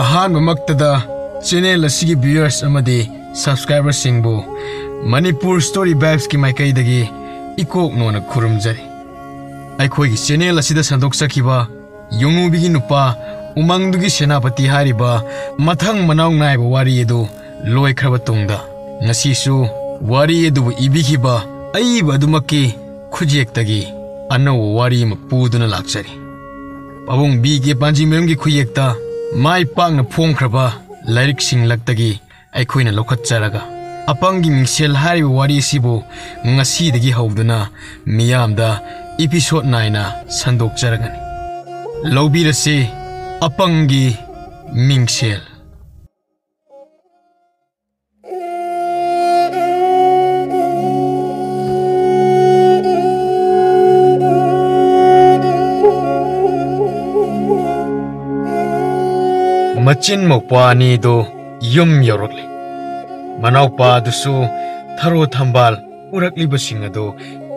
अहानमक्तदा channel असिगी viewers अमदी subscribers सिंगबु मणिपुर स्टोरी वाइब्स की माइकैदगी इकोक नोना खुरुमजरी अखोगी चैनल असिदा संदोक्सखिबा योंगुबिगी नुपा उमंगदुगी सेनापति हारिबा मथंग मनाव नायबा वारी एदु लोयखरबा तुंगदा ngasisu wari edu ibihiba aiba adumaki khujektage anno wari ma puduna lakchari pabung bi ge panji mem gi khuyekta mai pangna phongkhraba lairik sing laktagi aikhoina lokhatcharaga apangi mingsel hari wari sibu ngasi dagi hawduna miyamda episode 9 na sandokcharagani lobirase apangi mingsel Machin mokpani do yum yorokli manaupa dusu tharo thambal urakli basinga do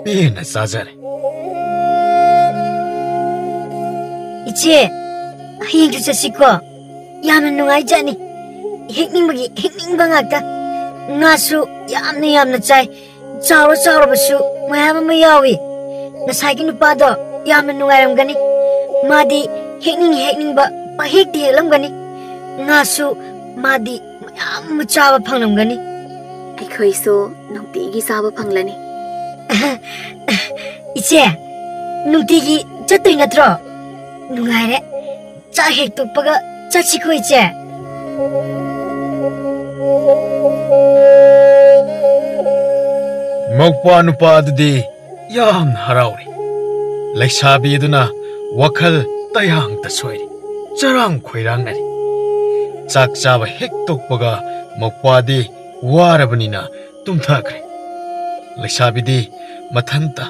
pena sajare iche hayeng du chasiko yamna nungai jani hekning bangakta ngasu yamna chai chauro basu mayam ma yawi nasai gi nupa do yamna nungai ramgani madi hekning ba hekti helamgani ngasu madi mayam chaba phanglamgani aikhoi so nungti gi chaba phanglani iche nungti gi chatoi natro nungaire cha hek tokpaga chachi khoi che mokpa nupa adudi yam harauri laisabi aduna wakhal tayang ta soiri charang khoirang nari chak chaba hek tokpaga mokpadi warabanina tumthakre laisabidi mathanta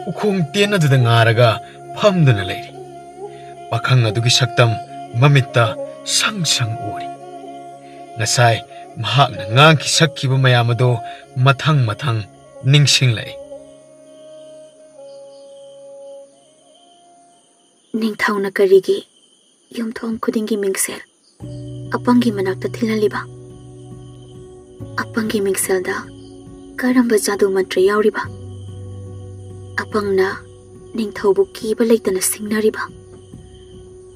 ukhong tena duda ngaraga phamduna leiri pakhang adugi saktam mamitta sang ori ngasai mahakna ngang ki sakkiba mayamado mathang ningsing lai ningthauna karigi yumthong khudingi mingsel apangi manakta thilaliba apangi mingselda karamba jadu mantra yauriba apangna ningthaubu kiba leitana singnariba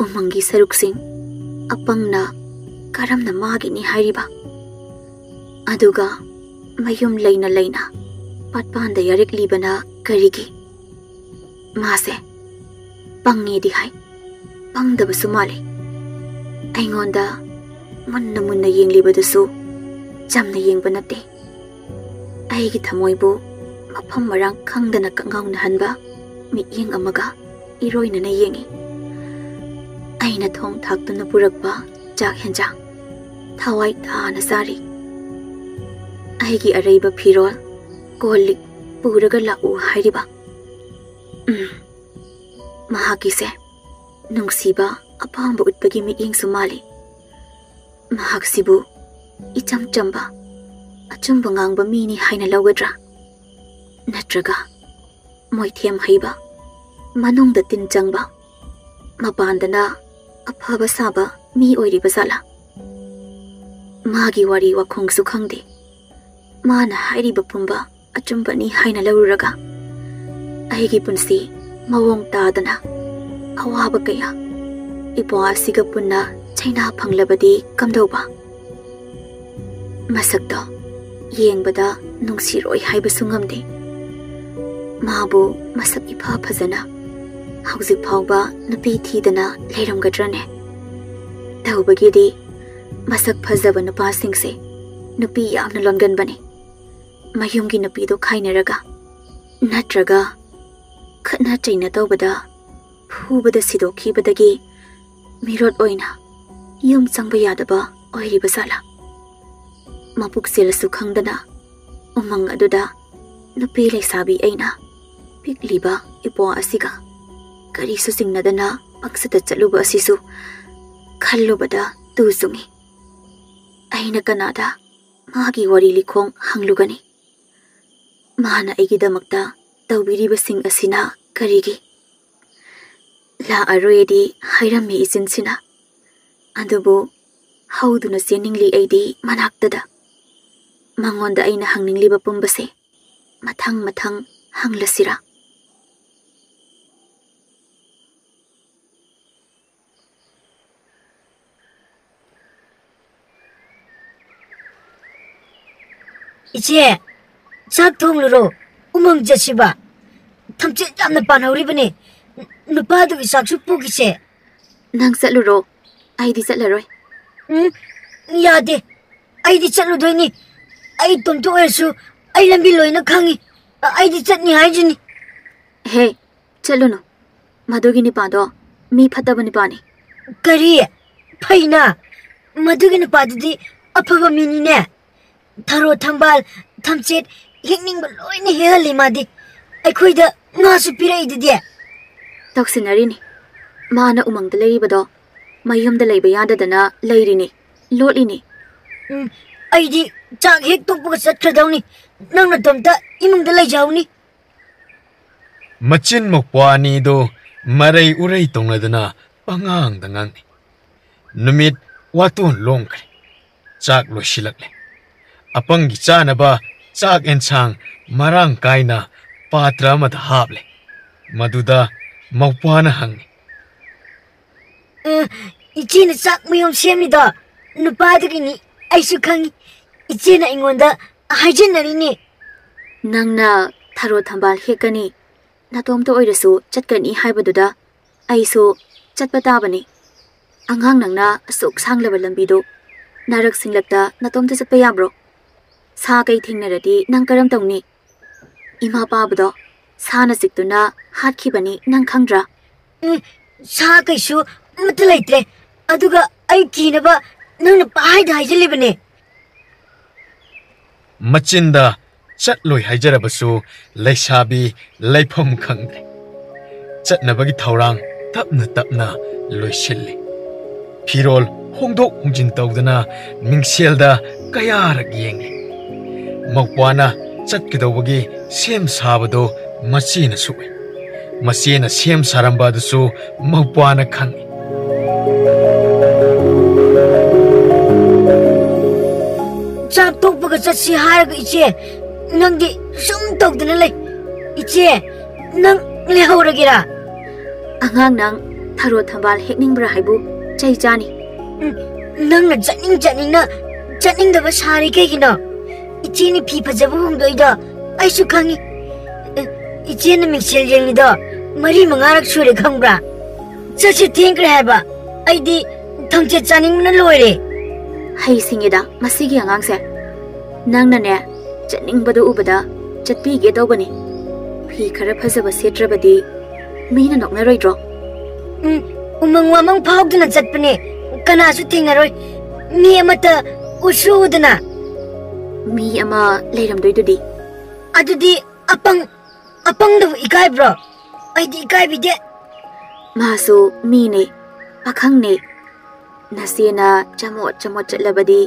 umangi saruksing apangna karamna magini hairiba aduga mayum leina patpanda yarik libana karigi mase pangi di hai pangdaba sumale aingonda munna yenglibadasu jamna yengba nate aigi thamoibu mafam marang khangdana kangauna hanba mi yeng amaga iroina na yengi aina thong thaktuna purakba jak henjang thawai thana sari aigi areiba phirol kolik puraga la u hairiba mahakise nungsiba apamba utpagi mi yeng sumali mahaksibu icham chamba achumba ngangba mini haina lawgadra natraga moithem haiba manungda tin changba mapandana aphaba saba mi oiriba sala magi wari wakhong su khangde mana hairiba pumba achumba ni haina lawuraga aigi punsi mawong tadana awaba kaya ipwa siga punna China phanglabadi kamdoba masakta yengbada nungsiroi haiba sungamde mabu masak ipha phajana hauzik phawba napi thidana leiramgadrane tawbagidi masak phajaba napa singse napi yamna longan bane mayumgi napi do khainaraga natraga khana chaina tawbada phubada sidokhi badagi mirot oina yum changba yadaba oiriba sala mapuk selasu khangdana umang aduda nupi leisabi aina pikliba ipo asiga kari su singnadana paksata chaluba asisu khallubada tu sungi aina kanada magi wari likhong hanglugani mana aigidamakta tawbiriba sing asina karigi la aroedi hairami isinsina adubu ꯍꯧꯗꯨꯅ ꯆꯦꯟꯅꯤꯡꯂꯤ ꯑꯩꯗꯤ ꯃꯅꯥꯛꯇꯗ ꯃꯉꯣꯟꯗ ꯑꯩꯅ ꯍꯪꯅꯤꯡꯂꯤꯕ ꯄꯨꯝꯕꯁꯦ ꯃꯊꯪ ꯃꯊꯪ ꯍꯪꯂꯁꯤꯔꯥ 이제 ꯆꯥꯛ ꯊꯣꯡꯂꯨꯔꯣ ꯎꯃꯪ ꯆꯠꯁꯤꯕ ꯊꯝꯆꯦꯠ ꯌꯥꯝꯅ ꯄꯥꯟꯍꯧꯔꯤꯕꯅꯦ ꯅꯨꯄꯥꯗꯨꯒꯤ ꯆꯥꯛꯁꯨ ꯄꯨꯈꯤꯁꯦ ꯅꯪ ꯆꯠꯂꯨꯔꯣ ꯑꯩꯗꯤ ꯆꯠꯂꯔꯣꯏ ꯌꯥꯗꯦ ꯑꯩꯗꯤ ꯆꯠꯂꯨꯗꯣꯏꯅꯤ ꯑꯩ ꯇꯣꯝꯇ ꯑꯣꯏꯔꯁꯨ ꯑꯩ ꯂꯝꯕꯤ ꯂꯣꯏꯅ ꯈꯪꯉꯤ ꯑꯩꯗꯤ ꯆꯠꯅꯤ ꯍꯥꯏꯖꯤꯅꯤ ꯍꯦ ꯆꯠꯂꯨꯅꯨ ꯃꯗꯨꯒꯤ ꯅꯨꯄꯥꯗꯣ ꯃꯤ ꯐꯠꯇꯕ ꯅꯨꯄꯥꯅꯤ ꯀꯔꯤ ꯐꯩꯅ ꯃꯗꯨꯒꯤ ꯅꯨꯄꯥꯗꯨꯗꯤ ꯑꯐꯕ ꯃꯤꯅꯤꯅꯦ ꯊꯔꯣ ꯊꯝꯕꯥꯜ ꯊꯝꯆꯦꯠ ꯍꯦꯛꯅꯤꯡꯕ ꯂꯣꯏꯅ ꯍꯦꯛꯍꯜꯂꯤ ꯃꯥꯗꯤ ꯑꯩꯈꯣꯏꯗ ꯉꯥꯁꯨ ꯄꯤꯔꯛꯏꯗꯨꯗꯤ ꯇꯧꯁꯤꯟꯅꯔꯤꯅꯤ ꯃꯥꯅ ꯎꯃꯪꯗ ꯂꯩꯔꯤꯕꯗꯣ ꯃꯌꯨꯝꯗ ꯂꯩꯕ ꯌꯥꯗꯗꯅ ꯂꯩꯔꯤꯅꯤ ꯂꯣꯠꯂꯤꯅꯤ ꯑꯩꯗꯤ ꯆꯥꯛ ꯍꯦꯛ ꯇꯣꯛꯄꯒ ꯆꯠꯈ꯭ꯔꯗꯧꯅꯤ ꯅꯪ ꯅꯇꯣꯝꯇ ꯏꯃꯨꯡꯗ ꯂꯩꯖꯍꯧꯅꯤ ꯃꯆꯤꯟ ꯃꯧꯄ꯭ꯋꯥ ꯑꯅꯤꯗꯨ ꯃꯔꯩ ꯎꯔꯩ ꯇꯧꯅꯗꯨꯅ ꯄꯉꯥꯡꯗ ꯉꯥꯡꯅꯩ ꯅꯨꯃꯤꯠ ꯋꯥꯇꯣꯟ ꯂꯣꯡꯈ꯭ꯔꯦ ꯆꯥꯛ ꯂꯣꯏꯁꯤꯜꯂꯛꯂꯦ ꯑꯄꯪꯒꯤ ꯆꯥꯅꯕ ꯆꯥꯛ ꯑꯦꯟꯁꯥꯡ ꯃꯔꯥꯡ ꯀꯥꯏꯅ ꯄꯥꯇ꯭ꯔ ꯑꯃꯗ ꯍꯥꯞꯂꯦ ꯃꯗꯨꯗ ꯃꯧꯄ꯭ꯋꯥꯅ ꯍꯪꯉꯤ 이제는 싹 무용 셈이다. 누빠들이니 아이수 강이 이제는 이건다 하이젠나리니. ꯅꯪꯅ ꯊꯔꯣ ꯊꯝꯕꯥꯜ ꯍꯦꯛꯀꯅꯤ ꯅꯇꯣꯝꯇ ꯑꯣꯏꯔꯁꯨ ꯆꯠꯀꯅꯤ ꯍꯥꯏꯕꯗꯨꯗ ꯑꯩꯁꯨ ꯆꯠꯄ ꯇꯥꯕꯅꯤ ꯑꯉꯥꯡ ꯅꯪꯅ ꯑꯁꯨꯛ ꯁꯥꯡꯂꯕ ꯂꯝꯕꯤꯗꯨ ꯅꯥꯔꯛ ꯁꯤꯡꯂꯛꯇ ꯅꯇꯣꯝꯇ ꯆꯠꯄ ꯌꯥꯕ꯭ꯔꯣ ꯁꯥ ꯀꯩ ꯊꯦꯡꯅꯔꯗꯤ ꯅꯪ ꯀꯔꯝ ꯇꯧꯅꯤ ꯏꯃꯥ ꯄꯥꯕꯗꯣ ꯁꯥꯅ ꯆꯤꯛꯇꯨꯅ ꯍꯥꯠꯈꯤꯕꯅꯤ ꯅꯪ ꯈꯪꯗ꯭ꯔꯥ ꯁꯥ ꯀꯩꯁꯨ ꯑꯃꯠꯇ ꯂꯩꯇ꯭ꯔꯦ ꯑꯗꯨꯒ ꯑꯩ ꯀꯤꯅꯕ ꯅꯪꯅ ꯄꯥꯍꯥꯏꯗ ꯍꯥꯏꯖꯤꯜꯂꯤꯕꯅꯦ ꯃꯆꯤꯟꯗ ꯆꯠꯂꯣꯏ ꯍꯥꯏꯖꯔꯕꯁꯨ ꯂꯩꯁꯥꯕꯤ ꯂꯩꯐꯝ ꯈꯪꯗ꯭ꯔꯦ ꯆꯠꯅꯕꯒꯤ ꯊꯧꯔꯥꯡ ꯇꯞꯅ ꯇꯞꯅ ꯂꯣꯏꯁꯤꯜꯂꯤ ꯐꯤꯔꯣꯜ ꯍꯣꯡꯗꯣꯛ ꯍꯣꯡꯖꯤꯟ ꯇꯧꯗꯨꯅ ꯃꯤꯡꯁꯦꯜꯗ ꯀꯌꯥꯔꯛ ꯌꯦꯡꯂꯤ ꯃꯧꯄ꯭ꯋꯥꯅ ꯆꯠꯀꯗꯧꯕꯒꯤ ꯁꯦꯝ ꯁꯥꯕꯗꯣ ꯃꯆꯦꯅꯁꯨ ꯎꯏ ꯃꯆꯦꯅ ꯁꯦꯝ ꯁꯥꯔꯝꯕ ꯑꯗꯨꯁꯨ ꯃꯧꯄ꯭ꯋꯥꯅ ꯈꯪꯏ ꯆꯥꯛ ꯇꯣꯛꯄꯒ ꯆꯠꯁꯤ ꯍꯥꯏꯔꯒ ꯏꯆꯦ ꯅꯪꯗꯤ ꯁꯨꯝ ꯇꯧꯗꯅ ꯂꯩ ꯏꯆꯦ ꯅꯪ ꯂꯩꯍꯧꯔꯒꯦꯔꯥ ꯑꯉꯥꯡ ꯅꯪ ꯊꯔꯣ ꯊꯝꯕꯥꯜ ꯍꯦꯛꯅꯤꯡꯕ꯭ꯔꯥ ꯍꯥꯏꯕꯨ ꯆꯩ ꯆꯥꯅꯤ ꯅꯪꯅ ꯆꯠꯅꯤꯡꯅ ꯆꯠꯅꯤꯡꯗꯕ ꯁꯥꯔꯤ ꯀꯩꯒꯤꯅꯣ 이제는 비 파자부 홍도이다 아이수 강이 이제는 믹셀jel리다 머리 멍아락 수레 강브라 저시 탱크를 해봐 아이디 덩체 짜닝문을 로이래 ꯍꯩꯁꯤꯡꯉꯤꯗ ꯃꯁꯤꯒꯤ ꯑꯉꯥꯡꯁꯦ ꯅꯪꯅꯅꯦ ꯆꯠꯅꯤꯡꯕꯗꯨ ꯎꯕꯗ ꯆꯠꯄꯤꯒꯦ ꯇꯧꯕꯅꯤ ꯐꯤ ꯈꯔ ꯐꯖꯕ ꯁꯦꯠꯇ꯭ꯔꯕꯗꯤ ꯃꯤꯅ ꯅꯣꯛꯅꯔꯣꯏꯗ꯭ꯔꯣ 우멍 와멍 파옥드나 짰더니 까나수 탱나로이 미 아마타 우수우드나 ꯃꯤ ꯑꯃ ꯂꯩꯔꯝꯗꯣꯏꯗꯨꯗꯤ ꯑꯗꯨꯗꯤ ꯑꯄꯪꯗꯕꯨ ꯏꯀꯥꯏꯕ꯭ꯔꯣ ꯑꯩꯗꯤ ꯏꯀꯥꯏꯕꯤꯗꯦ ꯃꯥꯁꯨ ꯃꯤꯅꯦ ꯄꯥꯈꯪꯅꯦ ꯅꯆꯦꯅ ꯆꯃꯣꯠ ꯆꯠꯂꯕꯗꯤ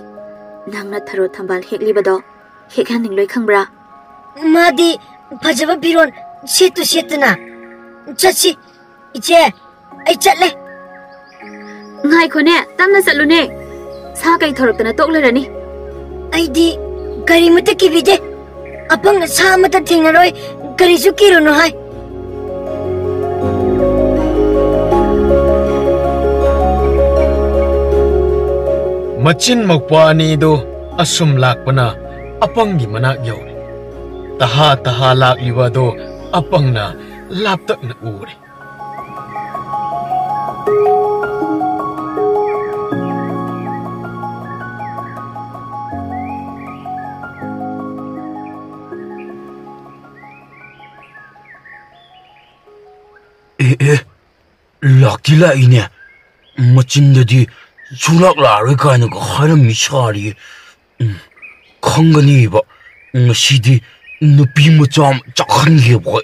ꯅꯪꯅ ꯊꯔꯣ ꯊꯝꯕꯥꯜ ꯍꯦꯛꯂꯤꯕꯗꯣ ꯍꯦꯛꯍꯟꯅꯤꯡꯂꯣꯏ ꯈꯪꯕ꯭ꯔꯥ 마디 파자바 비론 셋도 셋드나 ꯆꯠꯁꯤ 이제 ꯑꯩ ꯆꯠꯂꯦ ꯉꯥꯏꯈꯣꯅꯦ ꯇꯞꯅ ꯆꯠꯂꯨꯅꯦ ꯁꯥ ꯀꯩ ꯊꯧꯔꯛꯇꯅ ꯇꯣꯛꯂꯔꯅꯤ ꯑꯩꯗꯤ ꯀꯔꯤꯃꯠꯇ ꯀꯤꯕꯤꯗꯦ ꯑꯄꯪꯅ ꯁꯥ ꯑꯃꯠꯇ ꯊꯦꯡꯅꯔꯣꯏ ꯀꯔꯤꯁꯨ ꯀꯤꯔꯨꯅꯨ ꯍꯥꯏ ꯃꯆꯤꯟ ꯃꯧꯄ꯭ꯋꯥ ꯑꯅꯤꯗꯨ ꯑꯁꯨꯝ ꯂꯥꯛꯄꯅ ꯑꯄꯪꯒꯤ ꯃꯅꯥꯛ ꯌꯧꯔꯦ ꯇꯍꯥ ꯂꯥꯛꯂꯤꯕ ꯑꯗꯨ ꯑꯄꯪꯅ ꯂꯥꯞꯇꯛꯅ ꯎꯔꯦ ꯂꯥꯛꯇꯤ ꯂꯥꯛꯏꯅꯦ ꯃꯆꯤꯟꯗꯗꯤ ꯁꯨꯡꯂꯥꯛ ꯂꯥꯛꯑꯔꯣꯏ ꯀꯥꯏꯅꯒ ꯍꯥꯏꯔꯝꯃꯤ ꯁꯥꯔꯤꯌꯦ ꯈꯪꯒꯅꯤꯕ ꯉꯁꯤꯗꯤ ꯅꯨꯄꯤ ꯃꯆꯥ ꯑꯃ ꯆꯥꯛꯍꯟꯒꯦꯕ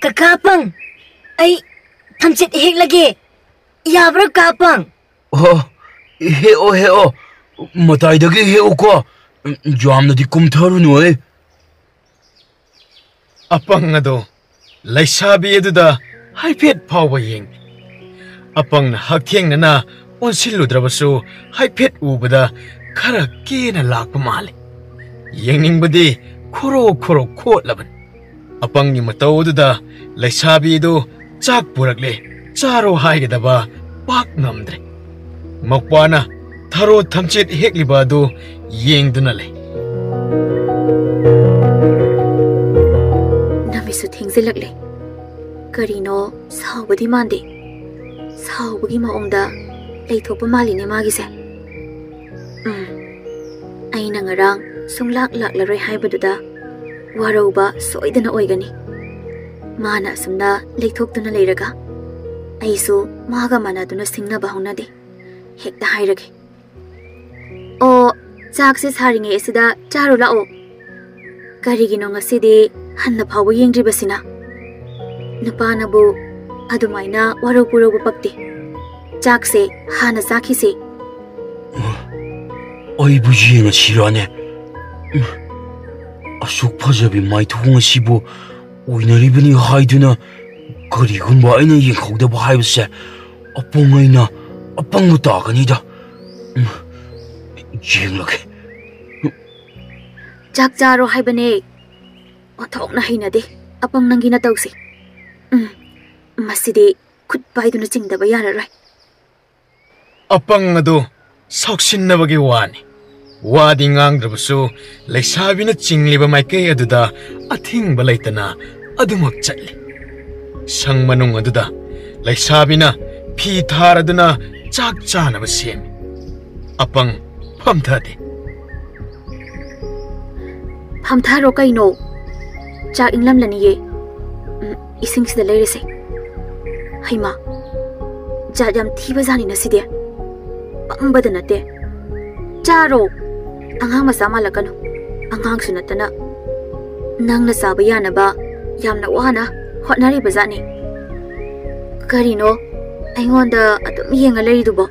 ꯀꯀꯥ ꯑꯄꯪ ꯑꯩ ꯊꯝꯆꯦꯠ ꯍꯦꯛꯂꯒꯦ ꯌꯥꯕ꯭ꯔꯥ ꯀꯀꯥ ꯑꯄꯪ ꯍꯦꯛꯑꯣ ꯃꯇꯥꯏꯗꯒꯤ ꯍꯦꯛꯑꯣꯀꯣ ꯌꯥꯝꯅꯗꯤ ꯀꯨꯝꯊꯔꯨꯅꯨ ꯑꯄꯪ ꯑꯗꯣ ꯂꯩꯁꯥꯕꯤ ꯑꯗꯨꯗ ꯍꯥꯏꯐꯦꯠ ꯐꯥꯎꯕ ꯌꯦꯡꯉꯤ apang na hakthengna onsilludrabasu haiphet ubada khara kena lakpa male yengningbadi khoro khotlaban apangni matawduda laisabi do chak purakle charo haigedaba pak ngamdre makwana tharo thamchet hekliba do yengduna le namisu thengzilakle karino saubadi mande saubagi maongda leithokpa maline magise aina ngarang sunglak laklaroi haibaduda warauba soidana oigani mana asumna leithoktuna leiraga aisu maga manaduna singnaba haunade hekta hairage o chakse saringe esida charu lao karigino ngasidi hanna phawu yengdribasina nupanabu adumaina warau purabu pakte chakse hana sakhise Ai buji nga sirane. Asuk pajabi mai thunga sibu oinaribani haiduna karigumba aina yengkhawdaba haibase apongaina apangu taganida. Jenglake. Chak charo haibane othokna hainade apang nangina tawsi masidi khut paiduna chingdaba yararai apang adu sauksinnabagi wani wadi ngangdrabasu laisabina chingliba maikai aduda athingba laitana adumak chatli sangmanung aduda laisabina phi tharaduna chak chanaba semi apang phamthade phamtharo kaino chak inglam laniye ising sida leirese haima jam thiba jani naside pambada nate charo angang masa malakano angang sunatana nangna saba yanaba yamna wana hotnari bazani karino aingonda adum yenga leiridubo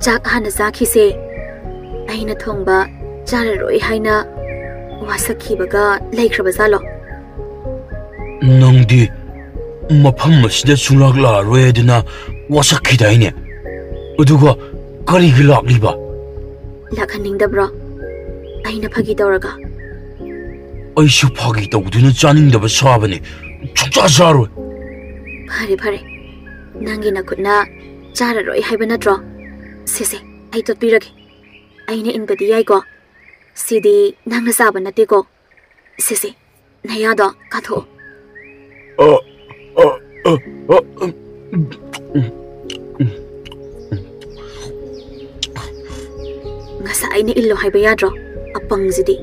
chak hana sakhise aina thongba chararoi haina wasakhibaga leikhrabazalo Nangdi mafam asida sunglak laroi aduna wasakhidaine. Aduga karigi lakliba. lakhaningdabra aina phagi tawraga Aisu phagi tawduna chaningdaba sabani chukcha saroi. phare nangi nakutna chararoi haiba natro sese ai totpirage aina inbadi yaiko sidi nangna saba nateko sese nayado katho ngasa aina illo haiba yadro apang zidi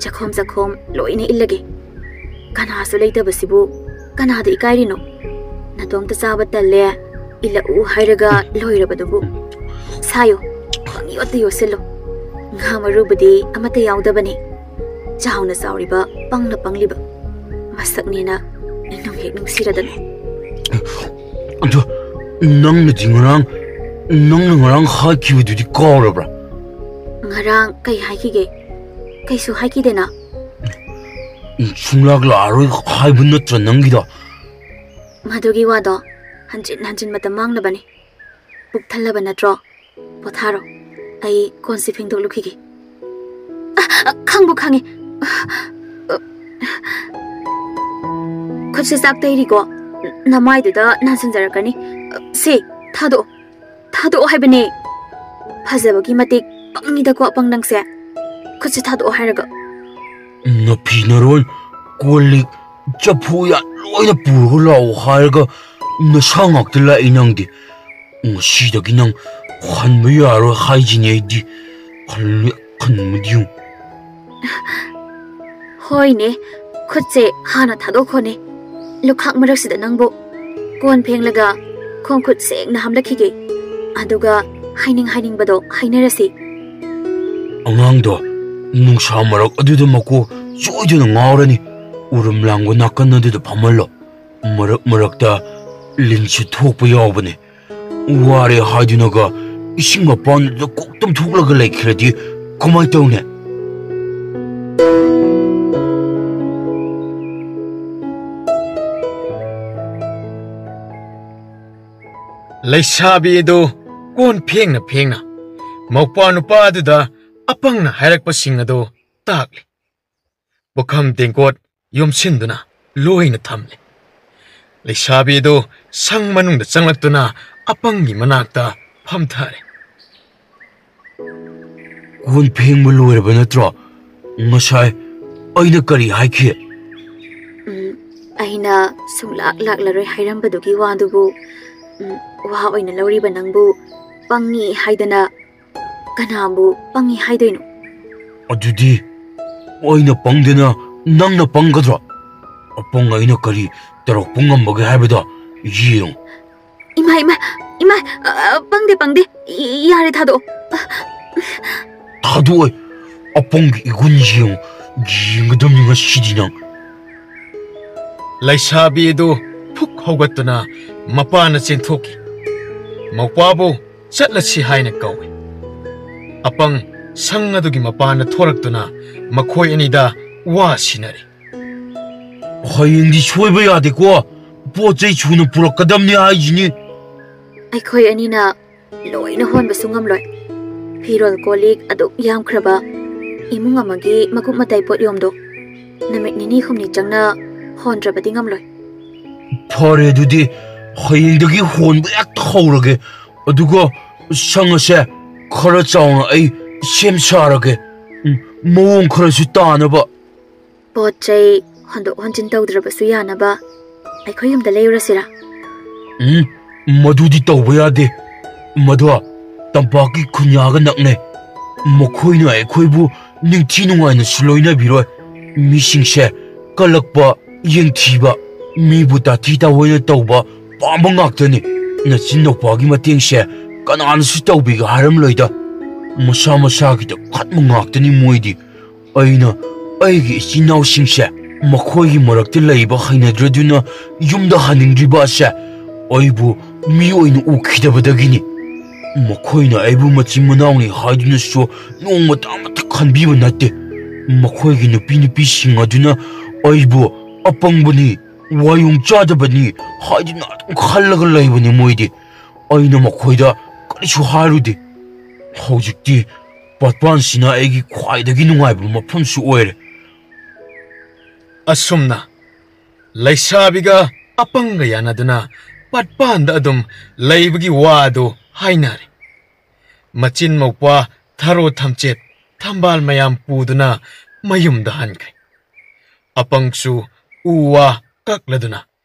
chakhom loina illage kana su leita basibu kana da ikairino natom ta saba talle illa u hairaga loirabadubu sayo pangi otte yoselo ngamarubadi amata yaudabani chauna sauriba pangna pangliba masaknina inung hek nung siradan Ado nangna ngarang haikibududi kawrabra. ngarang kai haikige kaisu haikidena Sunglak laroi haibu natra nangida. madugi wado hanjin matam mangnabani puk thallaba natro potharo ai konsi phingdok lukhige khangbu khangi khutse sak tairigo namai duda nansanjarakani se thado haibane phajabagi matik pangida ko pangnangse khutse thado hairaga Napi naron kolik chapuya loina purgo lao hairaga nasangak tila inangdi. Ngasidagi nang khanba yaro haijinaydi khanmudiyong. hoine khutse hana thado khone lukhak maraksida nangbo kon phenglaga khongkhut sek na hamlakhige aduga haining bado hainarasi Angangdo nungsa marak aduda mako soiduna ngawrani urum langwa nakan aduda phamallo marakta linsu thokpa yawbane ware haidunaga ising mapan da koktam thoklaga laikhradi kamai tawne ꯂꯩꯁꯥꯕꯤ ꯑꯗꯨ ꯀꯣꯟ ꯐꯦꯡꯅ ꯃꯧꯄꯥ ꯅꯨꯄꯥ ꯑꯗꯨꯗ ꯑꯄꯪꯅ ꯍꯥꯏꯔꯛꯄꯁꯤꯡ ꯑꯗꯨ ꯇꯥꯛꯂꯤ꯫ ꯄꯨꯈꯝ ꯇꯦꯡꯀꯣꯠ ꯌꯣꯝꯁꯤꯟꯗꯨꯅ ꯂꯣꯏꯅ ꯊꯝꯂꯤ꯫ ꯂꯩꯁꯥꯕꯤ ꯑꯗꯨ ꯁꯪ ꯃꯅꯨꯡꯗ ꯆꯪꯂꯛꯇꯨꯅ ꯑꯄꯪꯒꯤ ꯃꯅꯥꯛꯇ ꯐꯝꯊꯔꯦ꯫ ꯀꯣꯟ ꯐꯦꯡꯕ ꯂꯣꯏꯔꯕ ꯅꯠꯇ꯭ꯔꯣ? ꯉꯁꯥꯏ ꯑꯩꯅ ꯀꯔꯤ ꯍꯥꯏꯈꯤ? ꯑꯩꯅ ꯁꯨꯡꯂꯥꯛ ꯂꯥꯛꯂꯔꯣꯏ ꯍꯥꯏꯔꯝꯕꯗꯨꯒꯤ ꯋꯥꯗꯨꯕꯨ ꯋꯥ ꯑꯣꯏꯅ ꯂꯧꯔꯤꯕ ꯅꯪꯕꯨ ꯄꯪꯉꯤ ꯍꯥꯏꯗꯅ ꯀꯅꯥꯕꯨ ꯄꯪꯉꯤ ꯍꯥꯏꯗꯣꯏꯅꯣ? ꯑꯗꯨꯗꯤ ꯑꯩꯅ ꯄꯪꯗꯅ ꯅꯪꯅ ꯄꯪꯒꯗ꯭ꯔꯣ? ꯑꯄꯪ ꯑꯩꯅ ꯀꯔꯤ ꯇꯧꯔꯛꯄ ꯉꯝꯕꯒꯦ ꯍꯥꯏꯕꯗꯣ ꯌꯦꯡꯉꯨ꯫ ꯏꯃꯥ ꯄꯪꯗꯦ ꯌꯥꯔꯦ ꯊꯥꯗꯣꯛꯑꯣ꯫ ꯊꯥꯗꯣꯛꯑꯣꯏ, ꯑꯄꯪꯒꯤ 이군 ꯌꯦꯡꯉꯨ, ꯌꯦꯡꯒꯗꯕꯅꯤ ꯉꯁꯤꯗꯤ ꯅꯪ꯫ ꯂꯩꯁꯥꯕꯤ ꯑꯗꯨ ꯐꯨꯛ ꯍꯧꯒꯠꯇꯨꯅ ꯃꯄꯥꯅ ꯆꯦꯟꯊꯣꯛꯈꯤ꯫ ꯃꯧꯄꯥꯕꯨ ꯆꯠꯂꯁꯤ ꯍꯥꯏꯅ ꯀꯧꯏ꯫ ꯑꯄꯪ ꯁꯪ ꯑꯗꯨꯒꯤ ꯃꯄꯥꯅ ꯊꯣꯔꯛꯇꯨꯅ ꯃꯈꯣꯏ ꯑꯅꯤꯗ ꯋꯥ ꯁꯤꯟꯅꯔꯤ꯫ ꯍꯌꯦꯡꯗꯤ ꯁꯣꯏꯕ ꯌꯥꯗꯦꯀꯣ, ꯄꯣꯠ ꯆꯩ ꯁꯨꯅ ꯄꯨꯔꯛꯀꯗꯕꯅꯤ ꯍꯥꯏꯁꯤꯅꯤ꯫ ꯑꯩꯈꯣꯏ ꯑꯅꯤꯅ ꯂꯣꯏꯅ ꯍꯣꯟꯕꯁꯨ ꯉꯝꯂꯣꯏ꯫ ꯐꯤꯔꯣꯜ ꯀꯣꯜꯂꯤꯛ ꯑꯗꯨꯛ ꯌꯥꯝꯈ꯭ꯔꯕ ꯏꯃꯨꯡ ꯑꯃꯒꯤ ꯃꯀꯨꯞ ꯃꯇꯥꯏ ꯄꯣꯠ ꯌꯣꯝꯗꯣ ꯅꯨꯃꯤꯠ ꯅꯤꯅꯤ ꯍꯨꯝꯅꯤ ꯆꯪꯅ ꯍꯣꯟꯗ꯭ꯔꯕꯗꯤ ꯉꯝꯂꯣꯏ꯫ ꯐꯔꯦ, ꯑꯗꯨꯗꯤ ꯍꯌꯦꯡꯗꯒꯤ ꯍꯣꯟꯕ ꯍꯦꯛꯇ ꯍꯧꯔꯒꯦ, ꯑꯗꯨꯒ ꯁꯪ ꯑꯁꯦ ꯈꯔ ꯆꯥꯎꯅ ꯑꯩ ꯁꯦꯝ ꯁꯥꯔꯒꯦ, ꯃꯑꯣꯡ ꯈꯔꯁꯨ ꯇꯥꯅꯕ꯫ ꯄꯣꯠ ꯆꯩ ꯍꯣꯟꯗꯣꯛ ꯍꯣꯟꯖꯤꯟ ꯇꯧꯗ꯭ꯔꯕꯁꯨ ꯌꯥꯅꯕ ꯑꯩꯈꯣꯏ ꯌꯨꯝꯗ ꯂꯩꯔꯨꯔꯁꯤꯔꯥ? ꯃꯗꯨꯗꯤ ꯇꯧꯕ ꯌꯥꯗꯦ꯫ ꯃꯗꯣ ꯇꯝꯄꯥꯛꯀꯤ ꯈꯨꯟꯌꯥꯒ ꯅꯛꯅꯩ꯫ ꯃꯈꯣꯏꯅ ꯑꯩꯈꯣꯏꯕꯨ ꯅꯤꯡꯊꯤ ꯅꯨꯡꯉꯥꯏꯅꯁꯨ ꯂꯣꯏꯅꯕꯤꯔꯣꯏ꯫ ꯃꯤꯁꯤꯡꯁꯦ ꯀꯜꯂꯛꯄ, ꯌꯦꯡꯊꯤꯕ, ꯃꯤꯕꯨ ꯇꯥꯊꯤ ꯇꯥꯑꯣꯏꯅ ꯇꯧꯕ ꯄꯥꯝꯕ ꯉꯥꯛꯇꯅꯤ꯫ ꯅꯆꯤꯟ ꯅꯧꯄꯥꯒꯤ ꯃꯇꯦꯡꯁꯦ ꯀꯅꯥꯅꯁꯨ ꯇꯧꯕꯤꯒ ꯍꯥꯏꯔꯝꯂꯣꯏꯗ꯫ ꯃꯁꯥ ꯃꯁꯥꯒꯤꯗ ꯈꯠꯄ ꯉꯥꯛꯇꯅꯤ ꯃꯣꯏꯗꯤ꯫ ꯑꯩꯅ ꯑꯩꯒꯤ ꯏꯆꯤꯟ ꯏꯅꯥꯎꯁꯤꯡꯁꯦ ꯃꯈꯣꯏꯒꯤ ꯃꯔꯛꯇ ꯂꯩꯕ ꯍꯩꯅꯗ꯭ꯔꯗꯨꯅ ꯌꯨꯝꯗ ꯍꯟꯅꯤꯡꯗ꯭ꯔꯤꯕ ꯑꯁꯦ ꯑꯩꯕꯨ ꯃꯤ ꯑꯣꯏꯅ ꯎꯈꯤꯗꯕꯗꯒꯤꯅꯤ꯫ ꯃꯈꯣꯏꯅ ꯑꯩꯕꯨ ꯃꯆꯤꯟ ꯃꯅꯥꯎꯅꯤ ꯍꯥꯏꯗꯨꯅꯁꯨ ꯅꯣꯡꯃꯇ ꯑꯃꯠꯇ ꯈꯟꯕꯤꯕ ꯅꯠꯇꯦ꯫ ꯃꯈꯣꯏꯒꯤ ꯅꯨꯄꯤꯁꯤꯡ ꯑꯗꯨꯅ ꯑꯩꯕꯨ ꯑꯄꯪꯕꯅꯤ, ꯋꯥꯌꯨꯡ ꯆꯥꯗꯕꯅꯤ ꯍꯥꯏꯗꯨꯅ ꯑꯗꯨꯝ ꯈꯜꯂꯒ ꯂꯩꯕꯅꯤ ꯃꯣꯏꯗꯤ꯫ ꯑꯩꯅ ꯃꯈꯣꯏꯗ ꯀꯔꯤꯁꯨ ꯍꯥꯏꯔꯨꯗꯦ꯫ ꯍꯧꯖꯤꯛꯇꯤ ꯄꯥꯠꯄꯥꯟꯁꯤꯅ ꯑꯩꯒꯤ ꯈ꯭ꯋꯥꯏꯗꯒꯤ ꯅꯨꯡꯉꯥꯏꯕ ꯃꯐꯝꯁꯨ ꯑꯣꯏꯔꯦ꯫ ꯑꯁꯨꯝꯅ ꯂꯩꯁꯥꯕꯤꯒ ꯑꯄꯪꯒ ꯌꯥꯅꯗꯨꯅ ꯄꯥꯠꯄꯥꯟꯗ ꯑꯗꯨꯝ ꯂꯩꯕꯒꯤ ꯋꯥ ꯑꯗꯨ ꯍꯥꯏꯅꯔꯤ꯫ ꯃꯆꯤꯟ ꯃꯧꯄꯥ ꯊꯔꯣ ꯊꯝꯆꯦꯠ ꯊꯝꯕꯥꯜ ꯃꯌꯥꯝ ꯄꯨꯗꯨꯅ ꯃꯌꯨꯝꯗ ꯍꯟꯈ꯭ꯔꯦ꯫ ꯑꯄꯪꯁꯨ ꯎ ꯋꯥ ꯀꯛꯂꯗꯨꯅ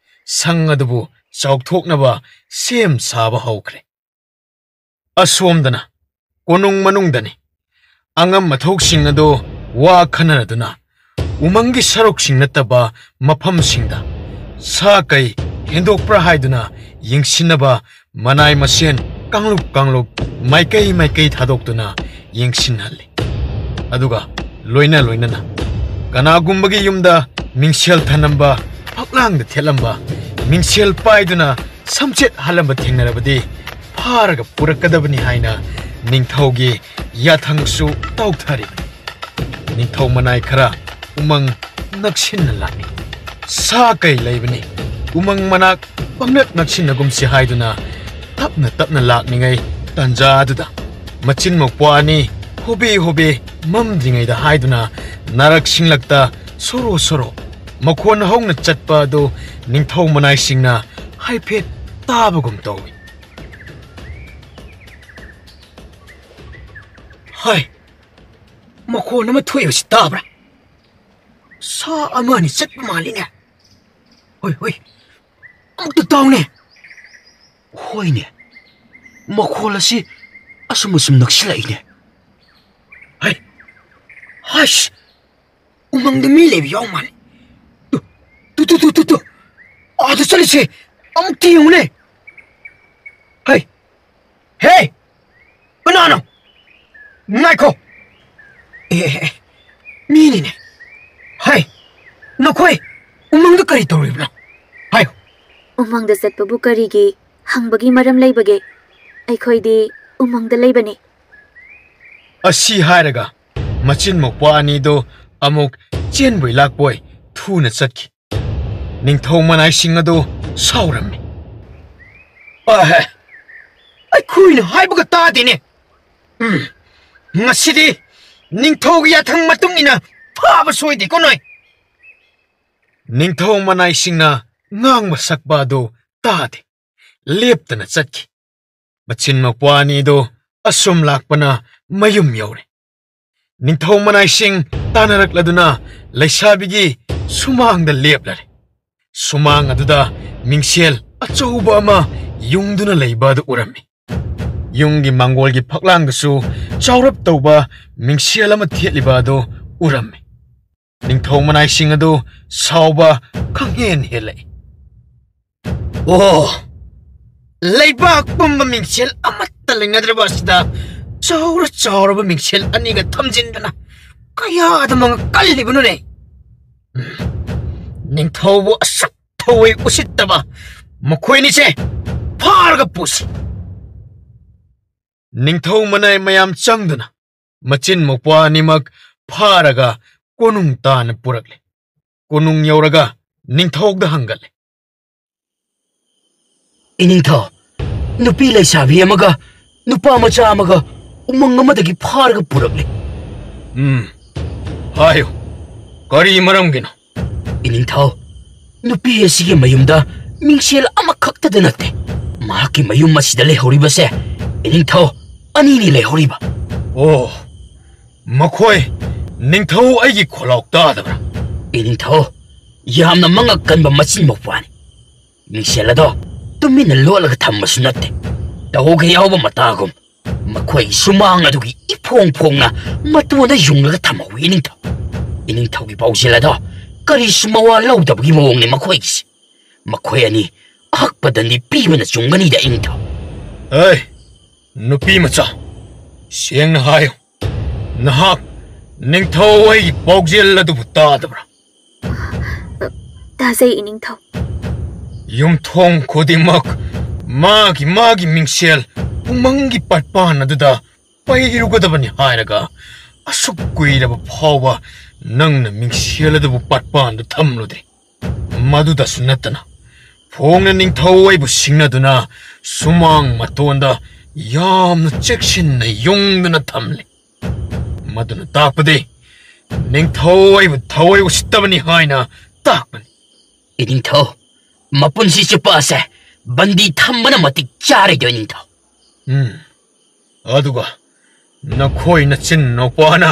ꯁꯪ ꯑꯗꯨꯕꯨ ꯆꯥꯎꯊꯣꯛꯅꯕ ꯁꯦꯝ ꯁꯥꯕ ꯍꯧꯈ꯭ꯔꯦ꯫ ꯑꯁꯣꯝꯗꯅ ꯀꯣꯅꯨꯡ ꯃꯅꯨꯡꯗꯅꯤ꯫ ꯑꯉꯝ ꯑꯊꯧꯁꯤꯡ ꯑꯗꯨ ꯋꯥ ꯈꯟꯅꯔꯗꯨꯅ ꯎꯃꯪꯒꯤ ꯁꯔꯨꯛꯁꯤꯡ ꯅꯠꯇꯕ ꯃꯐꯝꯁꯤꯡꯗ ꯁꯥ ꯀꯩ ꯍꯦꯟꯗꯣꯛꯄ꯭ꯔꯥ ꯍꯥꯏꯗꯨꯅ ꯌꯦꯡꯁꯤꯟꯅꯕ ꯃꯅꯥꯏ ꯃꯁꯦꯟ ꯀꯥꯡꯂꯨꯞ ꯃꯥꯏꯀꯩ ꯊꯥꯗꯣꯛꯇꯨꯅ ꯌꯦꯡꯁꯤꯟꯍꯜꯂꯤ꯫ ꯑꯗꯨꯒ ꯂꯣꯏꯅꯅ ꯀꯅꯥꯒꯨꯝꯕꯒꯤ ꯌꯨꯝꯗ ꯃꯤꯡꯁꯦꯜ ꯊꯅꯝꯕ, ꯐꯛꯂꯥꯡꯗ ꯊꯦꯠꯂꯝꯕ ꯃꯤꯡꯁꯦꯜ ꯄꯥꯏꯗꯨꯅ ꯁꯝꯆꯦꯠ ꯍꯜꯂꯝꯕ ꯊꯦꯡꯅꯔꯕꯗꯤ ꯐꯥꯔꯒ ꯄꯨꯔꯛꯀꯗꯕꯅꯤ ꯍꯥꯏꯅ ꯅꯤꯡꯊꯧꯒꯤ ꯌꯥꯊꯪꯁꯨ ꯇꯧꯊꯔꯤꯕꯅꯤ꯫ ꯅꯤꯡꯊꯧ ꯃꯅꯥꯏ ꯈꯔ ꯎꯃꯪ ꯅꯛꯁꯤꯟꯅ ꯂꯥꯛꯏ꯫ ꯁꯥ ꯀꯩ ꯂꯩꯕꯅꯤ, ꯎꯃꯪ ꯃꯅꯥꯛ ꯄꯪꯅꯛ ꯅꯛꯁꯤꯟꯅꯒꯨꯝꯁꯤ ꯍꯥꯏꯗꯨꯅ ꯇꯞꯅ ꯂꯥꯛꯅꯤꯡꯉꯩ ꯇꯥꯟꯖꯥ ꯑꯗꯨꯗ ꯃꯆꯤꯟ ꯃꯧꯄ꯭ꯋꯥ ꯑꯅꯤ ꯍꯣꯕꯦ ꯃꯝꯗ꯭ꯔꯤꯉꯩꯗ ꯍꯥꯏꯗꯨꯅ ꯅꯥꯔꯛꯁꯤꯡꯂꯛꯇ ꯁꯣꯔꯣ ꯃꯈꯣꯟ ꯍꯧꯅ ꯆꯠꯄ ꯑꯗꯨ ꯅꯤꯡꯊꯧ ꯃꯅꯥꯏꯁꯤꯡꯅ ꯍꯥꯏꯐꯦꯠ ꯇꯥꯕꯒꯨꯝ ꯇꯧꯏ꯫ ꯍꯥꯏ, ꯃꯈꯣꯟ ꯑꯃ ꯊꯣꯛꯏꯕꯁꯤ ꯇꯥꯕ꯭ꯔꯥ? ꯁꯥ ꯑꯃꯅꯤ ꯆꯠꯄ ꯃꯥꯜꯂꯤꯅꯦ꯫ ꯍꯣꯏ, ꯑꯃꯨꯛꯇ ꯇꯥꯎꯅꯦ꯫ ꯍꯣꯏꯅꯦ, ꯃꯈꯣꯜ ꯑꯁꯤ ꯑꯁꯨꯝ ꯅꯛꯁꯤꯜꯂꯛꯏꯅꯦ꯫ ꯍꯥꯏꯁ, ꯎꯃꯪꯗ ꯃꯤ ꯂꯩꯕ ꯌꯥꯎ ꯃꯥꯜꯂꯤ꯫ ꯇꯨ ꯑꯥꯗ ꯆꯠꯂꯤꯁꯦ ꯑꯃꯨꯛꯇ ꯌꯦꯡꯉꯨꯅꯦ꯫ ꯍꯦ, ꯀꯅꯥꯅꯣ? ꯉꯥꯏꯈꯣ, ꯃꯤꯅꯤꯅꯦ꯫ ꯅꯈꯣꯏ ꯎꯃꯪꯗ ꯀꯔꯤ ꯇꯧꯔꯤꯕꯅꯣ? ꯍꯥꯏꯌꯨ꯫ ꯎꯃꯪꯗ ꯆꯠꯄꯕꯨ ꯀꯔꯤꯒꯤ ꯍꯪꯕꯒꯤ ꯃꯔꯝ ꯂꯩꯕꯒꯦ? ꯑꯩꯈꯣꯏꯗꯤ ꯎꯃꯪꯗ ꯂꯩꯕꯅꯤ꯫ ꯑꯁꯤ ꯍꯥꯏꯔꯒ ꯃꯆꯤꯟ ꯃꯧꯄ꯭ꯋꯥ ꯑꯅꯤꯗꯨ ꯑꯃꯨꯛ ꯆꯦꯟꯕꯣꯏ ꯂꯥꯛꯄꯣꯏ ꯊꯨꯅ ꯆꯠꯈꯤ꯫ ꯅꯤꯡꯊꯧ ꯃꯅꯥꯏꯁꯤꯡ ꯑꯗꯨ ꯁꯥꯎꯔꯝꯃꯤ꯫ ꯑꯩꯈꯣꯏꯅ ꯍꯥꯏꯕꯒ ꯇꯥꯗꯦꯅꯦ ꯉꯁꯤꯗꯤ ꯅꯤꯡꯊꯧꯒꯤ ꯌꯥꯊꯪ ꯃꯇꯨꯡ ꯏꯟꯅ ꯐꯥꯕ ꯁꯣꯏꯗꯦꯀꯣ ꯅꯣꯏ ꯅꯤꯡꯊꯧ ꯃꯅꯥꯏꯁꯤꯡꯅ ꯉꯥꯡꯕ ꯁꯛꯄ ꯑꯗꯨ ꯇꯥꯗꯦ ꯂꯦꯞꯇꯅ ꯆꯠꯈꯤ ꯃꯆꯤꯟ ꯃꯧꯄ꯭ꯋꯥ ꯑꯅꯤꯗꯨ ꯑꯁꯨꯝ ꯂꯥꯛꯄꯅ ꯃꯌꯨꯝ ꯌꯧꯔꯦ ꯅꯤꯡꯊꯧ ꯃꯅꯥꯏꯁꯤꯡ ꯇꯥꯟꯅꯔꯛꯂꯗꯨꯅ ꯂꯩꯁꯥꯕꯤꯒꯤ ꯁꯨꯃꯥꯡꯗ ꯂꯦꯞꯂꯔꯦ ꯁꯨꯃꯥꯡ ꯑꯗꯨꯗ ꯃꯤꯡꯁꯦꯜ ꯑꯆꯧꯕ ꯑꯃ ꯌꯨꯡꯗꯨꯅ ꯂꯩꯕ ꯑꯗꯨ ꯎꯔꯝꯃꯤ ꯌꯨꯝꯒꯤ ꯃꯥꯡꯒꯣꯜꯒꯤ ꯐꯛꯂꯥꯡꯗꯁꯨ ꯆꯥꯎꯔꯞ ꯇꯧꯕ ꯃꯤꯡꯁꯦꯜ ꯑꯃ ꯊꯦꯠꯂꯤꯕ ꯑꯗꯨ ꯎꯔꯝꯃꯤ ꯅꯤꯡꯊꯧ ꯃꯅꯥꯏꯁꯤꯡ ꯑꯗꯨ ꯁꯥꯎꯕ ꯈꯪꯍꯦꯟ ꯍꯦꯜꯂꯛꯏ ꯑꯣ ꯂꯩꯕꯥꯛ ꯄꯨꯝꯕ ꯃꯤꯡꯁꯦꯜ ꯑꯃꯠꯇ ꯂꯩꯅꯗ꯭ꯔꯕ ꯑꯁꯤꯗ ꯆꯥꯎꯔꯕ ꯃꯤꯡꯁꯦꯜ ꯑꯅꯤꯒ ꯊꯝꯖꯤꯟꯗꯅ ꯀꯌꯥꯗ ꯃꯉꯛ ꯀꯜꯂꯤꯕꯅꯣꯅꯦ ꯅꯤꯡꯊꯧꯕꯨ ꯑꯁꯨꯛ ꯊꯧꯋꯣꯏ ꯎꯁꯤꯠꯇꯕ ꯃꯈꯣꯏꯅꯤꯁꯦ ꯐꯥꯔꯒ ꯄꯨꯁꯤ ꯅꯤꯡꯊꯧ ꯃꯅꯥꯏ ꯃꯌꯥꯝ ꯆꯪꯗꯨꯅ ꯃꯆꯤꯟ ꯃꯧꯄ꯭ꯋꯥ ꯑꯅꯤꯃꯛ ꯐꯥꯔꯒ ꯀꯣꯅꯨꯡ ꯇꯥꯅ ꯄꯨꯔꯛꯂꯦ ꯀꯣꯅꯨꯡ ꯌꯧꯔꯒ ꯅꯤꯡꯊꯧꯗ ꯍꯪꯒꯠꯂꯦ ꯏꯅꯤꯡꯊꯧ ꯅꯨꯄꯤ ꯂꯩꯁꯥꯕꯤ ꯑꯃꯒ ꯅꯨꯄꯥ ꯃꯆꯥ ꯑꯃꯒ ꯎꯃꯪ ꯑꯃꯗꯒꯤ ꯐꯥꯔꯒ ꯄꯨꯔꯛꯂꯦ ꯍꯥꯏꯌꯨ ꯀꯔꯤ ꯃꯔꯝꯒꯤꯅꯣ ꯏꯅꯤꯡꯊꯧ ꯅꯨꯄꯤ ꯑꯁꯤꯒꯤ ꯃꯌꯨꯝꯗ ꯃꯤꯡꯁꯦꯜ ꯑꯃꯈꯛꯇꯗ ꯅꯠꯇꯦ ꯃꯍꯥꯛꯀꯤ ꯃꯌꯨꯝ ꯑꯁꯤꯗ ꯂꯩꯍꯧꯔꯤꯕꯁꯦ ꯏꯅꯤꯡꯊꯧ ꯑꯅꯤꯅꯤ ꯂꯩꯍꯧꯔꯤꯕ ꯑꯣ ꯃꯈꯣꯏ ꯅꯤꯡꯊꯧ ꯑꯩꯒꯤ ꯈꯣꯜꯂꯥꯎ ꯇꯥꯗꯕ꯭ꯔꯥ ꯏꯅꯤꯡꯊꯧ ꯌꯥꯝꯅ ꯃꯉꯛ ꯀꯟꯕ ꯃꯆꯤꯟ ꯃꯧꯄ꯭ꯋꯥꯅꯤ ꯃꯤꯡꯁꯦꯜ ꯑꯗꯣ ꯇꯨꯃꯤꯟꯅ ꯂꯣꯠꯂꯒ ꯊꯝꯕꯁꯨ ꯅꯠꯇꯦ ꯇꯧꯒ ꯌꯥꯎꯕ ꯃꯇꯥꯒꯨꯝ ꯃꯈꯣꯏꯒꯤ ꯁꯨꯃꯥꯡ ꯑꯗꯨꯒꯤ ꯏꯐꯣꯡ ꯐꯣꯡꯅ ꯃꯇꯣꯟꯗ ꯌꯨꯡꯂꯒ ꯊꯝꯍꯧꯏ ꯏꯅꯤꯡꯊꯧ ꯏꯅꯤꯡꯊꯧꯒꯤ ꯄꯥꯎꯖꯦꯜ ꯑꯗꯣ ꯀꯔꯤꯁꯨ ꯃꯋꯥ ꯂꯧꯗꯕꯒꯤ ꯃꯑꯣꯡꯅꯤ ꯃꯈꯣꯏꯒꯤꯁꯤ ꯃꯈꯣꯏ ꯑꯅꯤ ꯑꯍꯛꯄꯗꯅꯤ ꯄꯤꯕꯅ ꯆꯨꯝꯒꯅꯤꯗ ꯏꯅꯤꯡꯊꯧ ꯑꯩ ꯅꯨꯄꯤ ꯃꯆꯥ ꯁꯦꯡꯅ ꯍꯥꯏꯌꯨ ꯅꯍꯥꯛ ꯅꯤꯡꯊꯧ ꯑꯩꯒꯤ ꯄꯥꯎꯖꯦꯜ ꯑꯗꯨꯕꯨ ꯇꯥꯗꯕ꯭ꯔꯥ ꯇꯥꯖꯩ ꯏꯅꯤꯡꯊꯧ ꯌꯨꯝꯊꯣꯡ ꯈꯨꯗꯤꯡꯃꯛ ꯃꯥꯒꯤ ꯃꯤꯡꯁꯦꯜ ꯎꯃꯪꯒꯤ ꯄꯥꯠꯄꯥꯟ ꯑꯗꯨꯗ ꯄꯩꯔꯨꯒꯗꯕꯅꯤ ꯍꯥꯏꯔꯒ ꯑꯁꯨꯛ ꯀꯨꯏꯔꯕ ꯐꯥꯎꯕ ꯅꯪꯅ ꯃꯤꯡꯁꯦꯜ ꯑꯗꯨꯕꯨ ꯄꯥꯠꯄꯥꯟꯗ ꯊꯝꯂꯨꯗꯦ ꯃꯗꯨꯗꯁꯨ ꯅꯠꯇꯅ ꯐꯣꯡꯅ ꯅꯤꯡꯊꯧ ꯑꯩꯕꯨ ꯁꯤꯡꯅꯗꯨꯅ ꯁꯨꯃꯥꯡ ꯃꯇꯣꯟꯗ ꯌꯥꯝꯅ ꯆꯦꯛꯁꯤꯟꯅ ꯌꯨꯡꯗꯨꯅ ꯊꯝꯂꯤ ꯃꯗꯨꯅ ꯇꯥꯛꯄꯗꯤ ꯅꯤꯡꯊꯧ ꯑꯩꯕꯨ ꯊꯧꯋꯣꯏ ꯎꯁꯤꯠꯇꯕꯅꯤ ꯍꯥꯏꯅ ꯇꯥꯛꯄꯅꯤ ꯏꯅꯤꯡꯊꯧ ꯃꯄꯨꯟꯁꯤ ꯆꯨꯞꯄ ꯑꯁꯦ ꯕꯟꯗꯤ ꯊꯝꯕꯅ ꯃꯇꯤꯛ ꯆꯥꯔꯣꯏꯗꯣꯏ ꯏꯅꯤꯡꯊꯧ ꯑꯗꯨꯒ ꯅꯈꯣꯏ ꯅꯆꯤꯟ ꯅꯨꯄꯥꯅ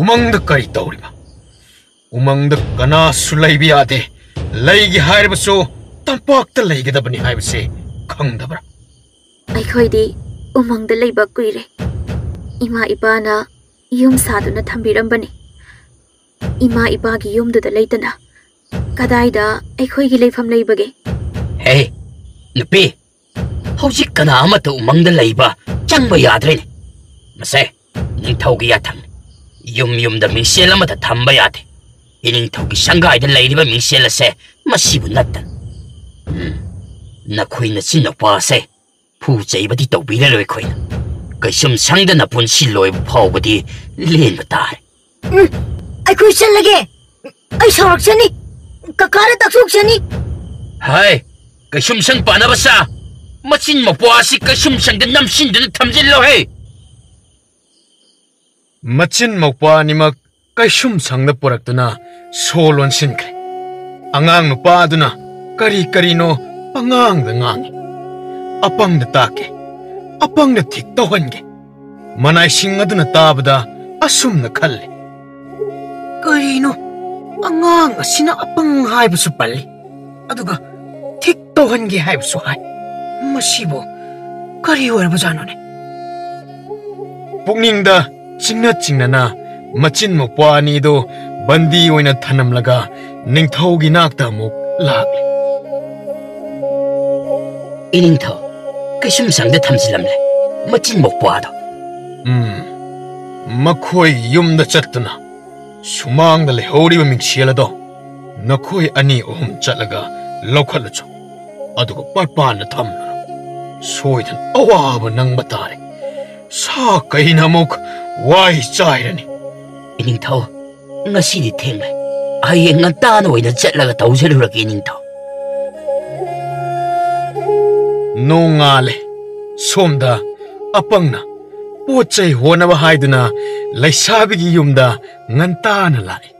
ꯎꯃꯪꯗ ꯀꯔꯤ ꯇꯧꯔꯤꯕ ꯎꯃꯪꯗ ꯀꯅꯥꯁꯨ ꯂꯩꯕ ꯌꯥꯗꯦ ꯂꯩꯒꯦ ꯍꯥꯏꯔꯕꯁꯨ ꯇꯝꯄꯥꯛꯇ ꯂꯩꯒꯗꯕꯅꯤ ꯍꯥꯏꯕꯁꯦ ꯈꯪꯗꯕ꯭ꯔꯥ ꯑꯩꯈꯣꯏꯗꯤ ꯎꯃꯪꯗ ꯂꯩꯕ ꯀꯨꯏꯔꯦ ꯏꯃꯥ ꯏꯄꯥꯅ ꯌꯨꯝ ꯁꯥꯗꯨꯅ ꯊꯝꯕꯤꯔꯝꯕꯅꯤ ꯏꯃꯥ ꯏꯄꯥꯒꯤ ꯌꯨꯝꯗꯨꯗ ꯂꯩꯇꯅ ꯀꯗꯥꯏꯗ ꯑꯩꯈꯣꯏꯒꯤ ꯂꯩꯐꯝ ꯂꯩꯕꯒꯦ ꯍꯦ ꯅꯨꯄꯤ ꯍꯧꯖꯤꯛ ꯀꯅꯥ ꯑꯃꯠꯇ ꯎꯃꯪꯗ ꯂꯩꯕ ꯆꯪꯕ ꯌꯥꯗ꯭ꯔꯦꯅꯦ ꯃꯁꯦ ꯅꯤꯡꯊꯧꯒꯤ ꯌꯥꯊꯪꯅꯤ ꯌꯨꯝꯗ ꯃꯤꯡꯁꯦꯜ ꯑꯃꯠꯇ ꯊꯝꯕ ꯌꯥꯗꯦ ꯏꯅꯤꯡꯊꯧꯒꯤ ꯁꯪꯒꯥꯏꯗ ꯂꯩꯔꯤꯕ ꯃꯤꯡꯁꯦꯜ ꯑꯁꯦ ꯃꯁꯤꯕꯨ ꯅꯠꯇꯅ ꯅꯈꯣꯏ ꯅꯆꯤꯟ ꯅꯨꯄꯥ ꯑꯁꯦ ꯐꯨ ꯆꯩꯕꯗꯤ ꯇꯧꯕꯤꯔꯔꯣꯏ ꯑꯩꯈꯣꯏꯅ ꯀꯩꯁꯨꯝ ꯁꯪꯗꯅ ꯄꯨꯟꯁꯤ ꯂꯣꯏꯕ ꯐꯥꯎꯕꯗꯤ ꯂꯦꯟꯕ ꯇꯥꯔꯦ ꯑꯩꯈꯣꯏ ꯆꯠꯂꯒꯦ ꯑꯩ ꯁꯥꯎꯔꯛꯆꯅꯤ ꯀꯀꯥꯅ ꯇꯥꯛꯊꯣꯛꯆꯅꯤ ꯍꯥꯏ ꯀꯩꯁꯨꯝ ꯁꯪ ꯄꯥꯅꯕ ꯁꯥ ꯃꯆꯤꯟ ꯃꯧꯄ꯭ꯋꯥ ꯑꯁꯤ ꯀꯩꯁꯨꯝ ꯁꯪꯗ ꯅꯝꯁꯤꯟꯗꯨꯅ ꯊꯝꯖꯤꯜꯂꯣꯍꯦ ꯃꯆꯤꯟ ꯃꯧꯄ꯭ꯋꯥ ꯑꯅꯤꯃꯛ ꯀꯩꯁꯨꯝ ꯁꯪꯗ ꯄꯨꯔꯛꯇꯨꯅ ꯁꯣ ꯂꯣꯟꯁꯤꯟꯈ꯭ꯔꯦ ꯑꯉꯥꯡ ꯅꯨꯄꯥ ꯑꯗꯨꯅ ꯀꯔꯤꯅꯣ ꯄꯉꯥꯡꯗ ꯉꯥꯡꯉꯤ ꯑꯄꯪꯗ ꯇꯥꯛꯀꯦ ꯑꯄꯪꯗ ꯊꯤꯛ ꯇꯧꯍꯟꯒꯦ ꯃꯅꯥꯏꯁꯤꯡ ꯑꯗꯨꯅ ꯇꯥꯕꯗ ꯑꯁꯨꯝꯅ ꯈꯜꯂꯤ ꯀꯔꯤꯅꯣ ꯑꯉꯥꯡ ꯑꯁꯤꯅ ꯑꯄꯪ ꯍꯥꯏꯕꯁꯨ ꯄꯜꯂꯤ ꯑꯗꯨꯒ ꯊꯤꯛ ꯇꯧꯍꯟꯒꯦ ꯍꯥꯏꯕꯁꯨ ꯍꯥꯏ ꯃꯁꯤꯕꯨ ꯀꯔꯤ ꯑꯣꯏꯔꯕꯖꯥꯠꯅꯣꯅꯦ ꯄꯨꯛꯅꯤꯡꯗ ꯆꯤꯡꯅꯅ ꯃꯆꯤꯟ ꯃꯧꯄ꯭ꯋꯥ ꯑꯅꯤꯗꯨ ꯕꯟꯗꯤ ꯑꯣꯏꯅ ꯊꯅꯝꯂꯒ ꯅꯤꯡꯊꯧꯒꯤ ꯅꯥꯛꯇ ꯑꯃꯨꯛ ꯂꯥꯛꯂꯦ ꯏꯅꯤꯡꯊꯧ ꯀꯩꯁꯨꯝ ꯁꯪꯗ ꯊꯝꯖꯤꯜꯂꯝꯂꯦ ꯃꯆꯤꯟ ꯃꯧꯄ꯭ꯋꯥꯗꯣ ꯃꯈꯣꯏ ꯌꯨꯝꯗ ꯆꯠꯇꯨꯅ ꯁꯨꯃꯥꯡꯗ ꯂꯩꯍꯧꯔꯤꯕ ꯃꯤꯡꯁꯦꯜ ꯑꯗꯣ ꯅꯈꯣꯏ ꯑꯅꯤ ꯑꯍꯨꯝ ꯆꯠꯂꯒ ꯂꯧꯈꯠꯂꯨꯆꯣ ꯑꯗꯨꯒ ꯄꯥꯠꯄꯥꯟꯗ ꯊꯝꯂꯨꯔꯣ ꯁꯣꯏꯗꯅ ꯑꯋꯥꯕ ꯅꯪꯕ ꯇꯥꯔꯦ ꯁꯥ ꯀꯩꯅ ꯑꯃꯨꯛ ꯋꯥꯏ ꯆꯥꯏꯔꯅꯤ ꯏꯅꯤꯡꯊꯧ ꯉꯁꯤꯗꯤ ꯊꯦꯡꯂꯦ ꯍꯌꯦꯡ ꯉꯟꯇꯥꯅ ꯑꯣꯏꯅ ꯆꯠꯂꯒ ꯇꯧꯖꯔꯨꯔꯒꯦ ꯏꯅꯤꯡꯊꯧ ꯅꯣꯡꯉꯥꯜꯂꯦ ꯁꯣꯝꯗ ꯑꯄꯪꯅ ꯄꯣꯠ ꯆꯩ ꯍꯣꯟꯅꯕ ꯍꯥꯏꯗꯨꯅ ꯂꯩꯁꯥꯕꯤꯒꯤ ꯌꯨꯝꯗ ꯉꯟꯇꯥꯅ ꯂꯥꯛꯏ꯫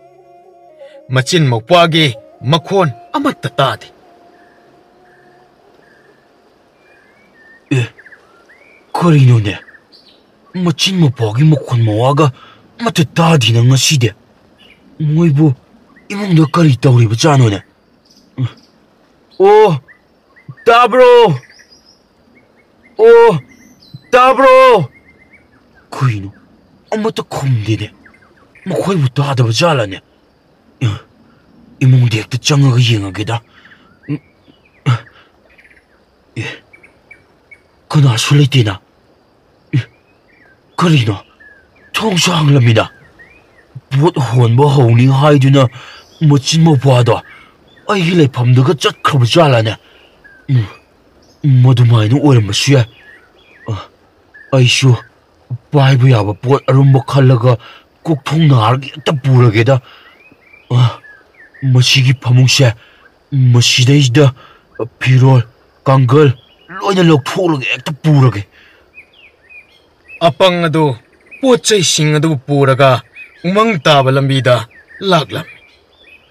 ꯃꯆꯤꯟ ꯃꯧꯄ꯭ꯋꯥꯒꯤ ꯃꯈꯣꯟ ꯑꯃꯠꯇ ꯇꯥꯗꯦ꯫ ꯀꯔꯤꯅꯣꯅꯦ? ꯃꯆꯤꯟ ꯃꯧꯄ꯭ꯋꯥꯒꯤ ꯃꯈꯣꯟ ꯃꯋꯥꯒ ꯑꯃꯠꯇ ꯇꯥꯗꯦꯅ ꯉꯁꯤꯗꯤ꯫ ꯃꯣꯏꯕꯨ 이몽도 거리 떠오르고 짜노네. 오, 따브로! 오, 따브로! 그이노, 엄마도 콤디네. 뭐 거의부터 하다가 잘라네. 이몽도 액도 짱어가 이행하게다. 예, 그나 술래띠나. 그리노, 통수항랍니다. 봇 혼보 호닝 하이두나 멋진 뭐 봐도 아이기 레이팜드가 ጨ크러브 잘라네. 모두 마이는 오랜만이야. 아이쇼 바이브 야바 봇 아rumbo 칼라가 꼭 통나르게 딱 부르게다. 머시기 파뭉샤 머시데이다 피롤 강걸 로이나 럭 토르게 딱 부르게. ꯑꯄꯪ ꯑꯗꯨ ꯄꯣꯠ ꯆꯩꯁꯤꯡ ꯑꯗꯨꯕꯨ ꯄꯨꯔꯒ ꯎꯃꯪ ꯇꯥꯕ ꯂꯝꯕꯤꯗ ꯂꯥꯛꯂꯝꯃꯤ꯫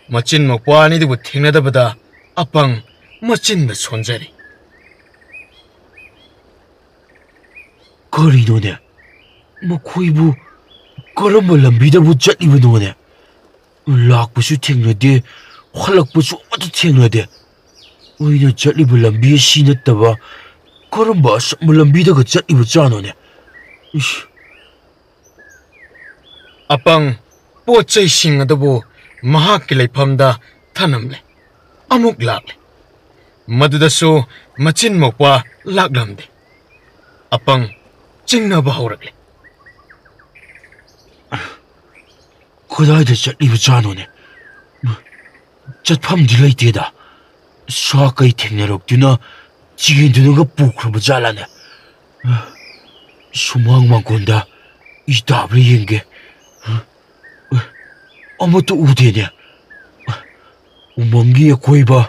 ꯃꯆꯤꯟ ꯃꯧꯄ꯭ꯋꯥ ꯑꯅꯤꯗꯨꯕꯨ ꯊꯦꯡꯅꯗꯕꯗ ꯑꯄꯪ ꯃꯆꯤꯟꯗ ꯁꯣꯟꯖꯔꯤ꯫ ꯀꯔꯤꯅꯣꯅꯦ? ꯃꯈꯣꯏꯕꯨ ꯀꯔꯝꯕ ꯂꯝꯕꯤꯗꯕꯨ ꯆꯠꯂꯤꯕꯅꯣꯅꯦ? ꯂꯥꯛꯄꯁꯨ ꯊꯦꯡꯅꯗꯦ, ꯍꯜꯂꯛꯄꯁꯨ ꯑꯃꯠꯇ ꯊꯦꯡꯅꯗꯦ꯫ ꯑꯣꯏꯅ ꯆꯠꯂꯤꯕ ꯂꯝꯕꯤ ꯑꯁꯤ ꯅꯠꯇꯕ ꯀꯔꯝꯕ ꯑꯁꯝꯕ ꯂꯝꯕꯤꯗꯒ ꯆꯠꯂꯤꯕ ꯖꯥꯠꯅꯣꯅꯦ? ꯑꯄꯪ ꯄꯣꯠ ꯆꯩꯁꯤꯡ ꯑꯗꯨꯕꯨ ꯃꯍꯥꯛꯀꯤ ꯂꯩꯐꯝꯗ ꯊꯅꯝꯂꯦ꯫ ꯑꯃꯨꯛ ꯂꯥꯛꯂꯦ꯫ ꯃꯗꯨꯗꯁꯨ ꯃꯆꯤꯟ ꯃꯧꯄ꯭ꯋꯥ ꯂꯥꯛꯂꯝꯗꯦ꯫ ꯑꯄꯪ ꯆꯤꯡꯅꯕ ꯍꯧꯔꯛꯂꯦ꯫ ꯀꯗꯥꯏꯗ ꯆꯠꯂꯤꯕ ꯖꯥꯠꯅꯣꯅꯦ? ꯆꯠꯐꯝꯗꯤ ꯂꯩꯇꯦꯗ꯫ ꯁꯥ ꯀꯩ ꯊꯦꯡꯅꯔꯛꯇꯨꯅ ꯆꯦꯟꯗꯨꯅꯒ ꯄꯨꯈ꯭ꯔꯕ ꯖꯥꯠꯂꯥꯅꯦ? ꯁꯨꯃꯥꯡ ꯃꯥꯡꯒꯣꯟꯗ ꯏ ꯇꯥꯕ꯭ꯔꯥ ꯌꯦꯡꯒꯦ꯫ ꯑꯃꯠꯇ ꯎꯗꯦꯅꯦ꯫ ꯎꯃꯪꯒꯤ ꯑꯀꯣꯏꯕ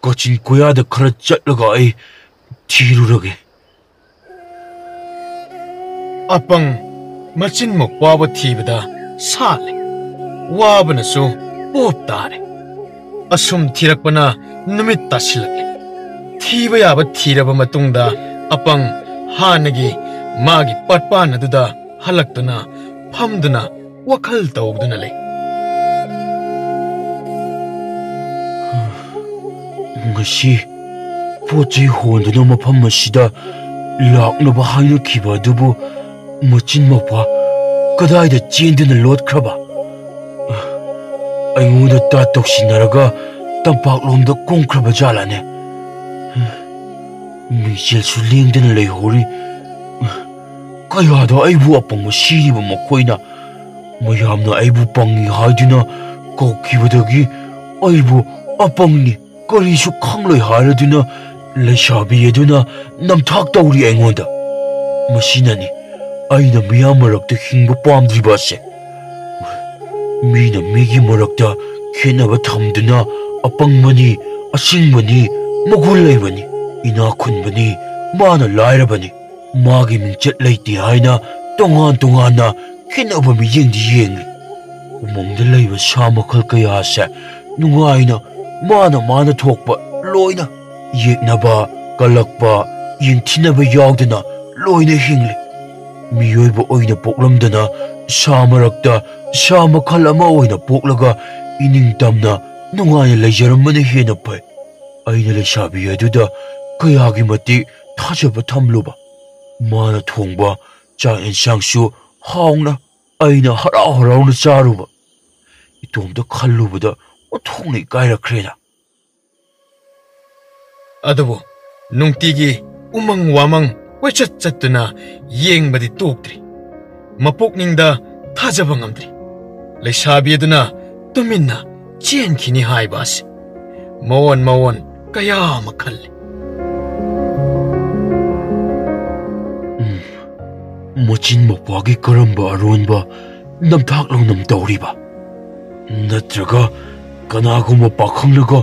ꯀꯥꯆꯤꯟ ꯀꯣꯌꯥꯗ ꯈꯔ ꯆꯠꯂꯒ ꯑꯩ ꯊꯤꯔꯨꯔꯒꯦ꯫ ꯑꯄꯪ ꯃꯆꯤꯟ ꯃꯧꯄ꯭ꯋꯥꯕꯨ ꯊꯤꯕꯗ ꯁꯥꯠꯂꯦ꯫ ꯋꯥꯕꯅꯁꯨ ꯄꯣꯞ ꯇꯥꯔꯦ꯫ ꯑꯁꯨꯝ ꯊꯤꯔꯛꯄꯅ ꯅꯨꯃꯤꯠ ꯇꯥꯁꯤꯜꯂꯛꯂꯦ꯫ ꯊꯤꯕ ꯌꯥꯕ ꯊꯤꯔꯕ ꯃꯇꯨꯡꯗ ꯑꯄꯪ ꯍꯥꯟꯅꯒꯤ ꯃꯥꯒꯤ ꯄꯠꯄꯥꯟ ꯑꯗꯨꯗ ꯍꯜꯂꯛꯇꯨꯅ ꯐꯝꯗꯨꯅ ꯋꯥꯈꯜ ꯇꯧꯗꯨꯅ ꯂꯩ꯫ ꯉꯁꯤ ꯄꯣꯠ ꯆꯩ ꯍꯣꯟꯗꯨꯅ ꯃꯐꯝ ꯑꯁꯤꯗ ꯂꯥꯛꯅꯕ ꯍꯥꯏꯅꯈꯤꯕ ꯑꯗꯨꯕꯨ ꯃꯆꯤꯟ ꯃꯧꯄ꯭ꯋꯥ ꯀꯗꯥꯏꯗ ꯆꯦꯟꯗꯨꯅ ꯂꯣꯠꯈ꯭ꯔꯕ? ꯑꯩꯉꯣꯟꯗ ꯇꯥꯠ ꯇꯧꯁꯤꯟꯅꯔꯒ ꯇꯝꯄꯥꯛꯂꯣꯝꯗ ꯀꯨꯝꯈ꯭ꯔꯕ ꯖꯥꯠꯂꯥꯅꯦ? ꯃꯤꯡꯁꯦꯜꯁꯨ ꯂꯦꯡꯗꯅ ꯂꯩꯍꯧꯔꯤ꯫ ꯀꯌꯥꯗ ꯑꯩꯕꯨ ꯑꯄꯪꯕ ꯁꯤꯔꯤꯕ ꯃꯈꯣꯏꯅ ꯃꯌꯥꯝꯅ ꯑꯩꯕꯨ ꯄꯪꯉꯤ ꯍꯥꯏꯗꯨꯅ ꯀꯧꯈꯤꯕꯗꯒꯤ ꯑꯩꯕꯨ ꯑꯄꯪꯅꯤ ꯀꯔꯤꯁꯨ ꯈꯪꯂꯣꯏ ꯍꯥꯏꯔꯗꯨꯅ ꯂꯩꯁꯥꯕꯤ ꯑꯗꯨꯅ ꯅꯝꯊꯥꯛ ꯇꯧꯔꯤ ꯑꯩꯉꯣꯟꯗ꯫ ꯃꯁꯤꯅꯅꯤ ꯑꯩꯅ ꯃꯤꯌꯥꯝ ꯃꯔꯛꯇ ꯍꯤꯡꯕ ꯄꯥꯝꯗ꯭ꯔꯤꯕ ꯑꯁꯦ꯫ ꯃꯤꯅ ꯃꯤꯒꯤ ꯃꯔꯛꯇ ꯈꯦꯠꯅꯕ ꯊꯝꯗꯨꯅ ꯑꯄꯪꯕꯅꯤ, ꯑꯁꯤꯡꯕꯅꯤ, ꯃꯒꯨꯟ ꯂꯩꯕꯅꯤ, ꯏꯅꯥꯛ ꯈꯨꯟꯕꯅꯤ, ꯃꯥꯅ ꯂꯥꯏꯔꯕꯅꯤ, ꯃꯥꯒꯤ ꯃꯤꯡꯆꯠ ꯂꯩꯇꯦ ꯍꯥꯏꯅ ꯇꯣꯉꯥꯟ ꯇꯣꯉꯥꯟꯅ ꯈꯦꯠꯅꯕ ꯃꯤꯠꯌꯦꯡꯗꯤ ꯌꯦꯡꯂꯤ꯫ ꯎꯃꯪꯗ ꯂꯩꯕ ꯁꯥ ꯃꯈꯜ ꯀꯌꯥꯁꯦ ꯅꯨꯡꯉꯥꯏꯅ ꯃꯥꯅ ꯊꯣꯛꯄ ꯂꯣꯏꯅ ꯌꯦꯛꯅꯕ, ꯀꯜꯂꯛꯄ, ꯌꯦꯡꯊꯤꯅꯕ ꯌꯥꯎꯗꯅ ꯂꯣꯏꯅ ꯍꯤꯡꯂꯤ꯫ ꯃꯤꯑꯣꯏꯕ ꯑꯣꯏꯅ ꯄꯣꯛꯂꯝꯗꯅ ꯁꯥ ꯃꯔꯛꯇ ꯁꯥ ꯃꯈꯜ ꯑꯃ ꯑꯣꯏꯅ ꯄꯣꯛꯂꯒ ꯏꯅꯤꯡꯇꯝꯅ ꯅꯨꯡꯉꯥꯏꯅ ꯂꯩꯖꯔꯝꯕꯅ ꯍꯦꯟꯅ ꯐꯩ꯫ ꯑꯩꯅ ꯂꯩꯁꯥꯕꯤ ꯑꯗꯨꯗ ꯀꯌꯥꯒꯤ ꯃꯇꯤꯛ ꯊꯥꯖꯕ ꯊꯝꯂꯨꯕ꯫ ꯃꯥꯅ ꯊꯣꯡꯕ ꯆꯥꯛ ꯌꯦꯟꯁꯥꯡꯁꯨ ꯍꯥꯎꯅ ꯑꯩꯅ ꯍꯔꯥꯎ ꯍꯔꯥꯎꯅ ꯆꯥꯔꯨꯕ꯫ ꯏꯇꯣꯝꯇ ꯈꯜꯂꯨꯕꯗ ꯑꯣꯟꯊꯣꯛꯅ ꯏꯀꯥꯏꯔꯛꯈ꯭ꯔꯦꯗ꯫ ꯑꯗꯨꯕꯨ ꯅꯨꯡꯇꯤꯒꯤ ꯎꯃꯪ ꯋꯥꯃꯪ ꯀꯣꯏꯆꯠ ꯆꯠꯇꯨꯅ ꯌꯦꯡꯕꯗꯤ ꯇꯣꯛꯇ꯭ꯔꯤ꯫ ꯃꯄꯨꯛꯅꯤꯡꯗ ꯊꯥꯖꯕ ꯉꯝꯗ꯭ꯔꯤ꯫ ꯂꯩꯁꯥꯕꯤ ꯑꯗꯨꯅ ꯇꯨꯃꯤꯟꯅ ꯆꯦꯟꯈꯤꯅꯤ ꯍꯥꯏꯕ ꯑꯁꯤ ꯃꯑꯣꯟ ꯀꯌꯥ ꯑꯃ ꯈꯜꯂꯤ꯫ ꯃꯆꯤꯟ ꯃꯧꯄ꯭ꯋꯥꯒꯤ ꯀꯔꯝꯕ ꯑꯔꯣꯟꯕ ꯅꯝꯊꯥꯛ ꯂꯧꯅꯝ ꯇꯧꯔꯤꯕ? ꯅꯠꯇ꯭ꯔꯒ ꯀꯅꯥꯒꯨꯝꯕ ꯄꯥꯈꯪꯂꯒ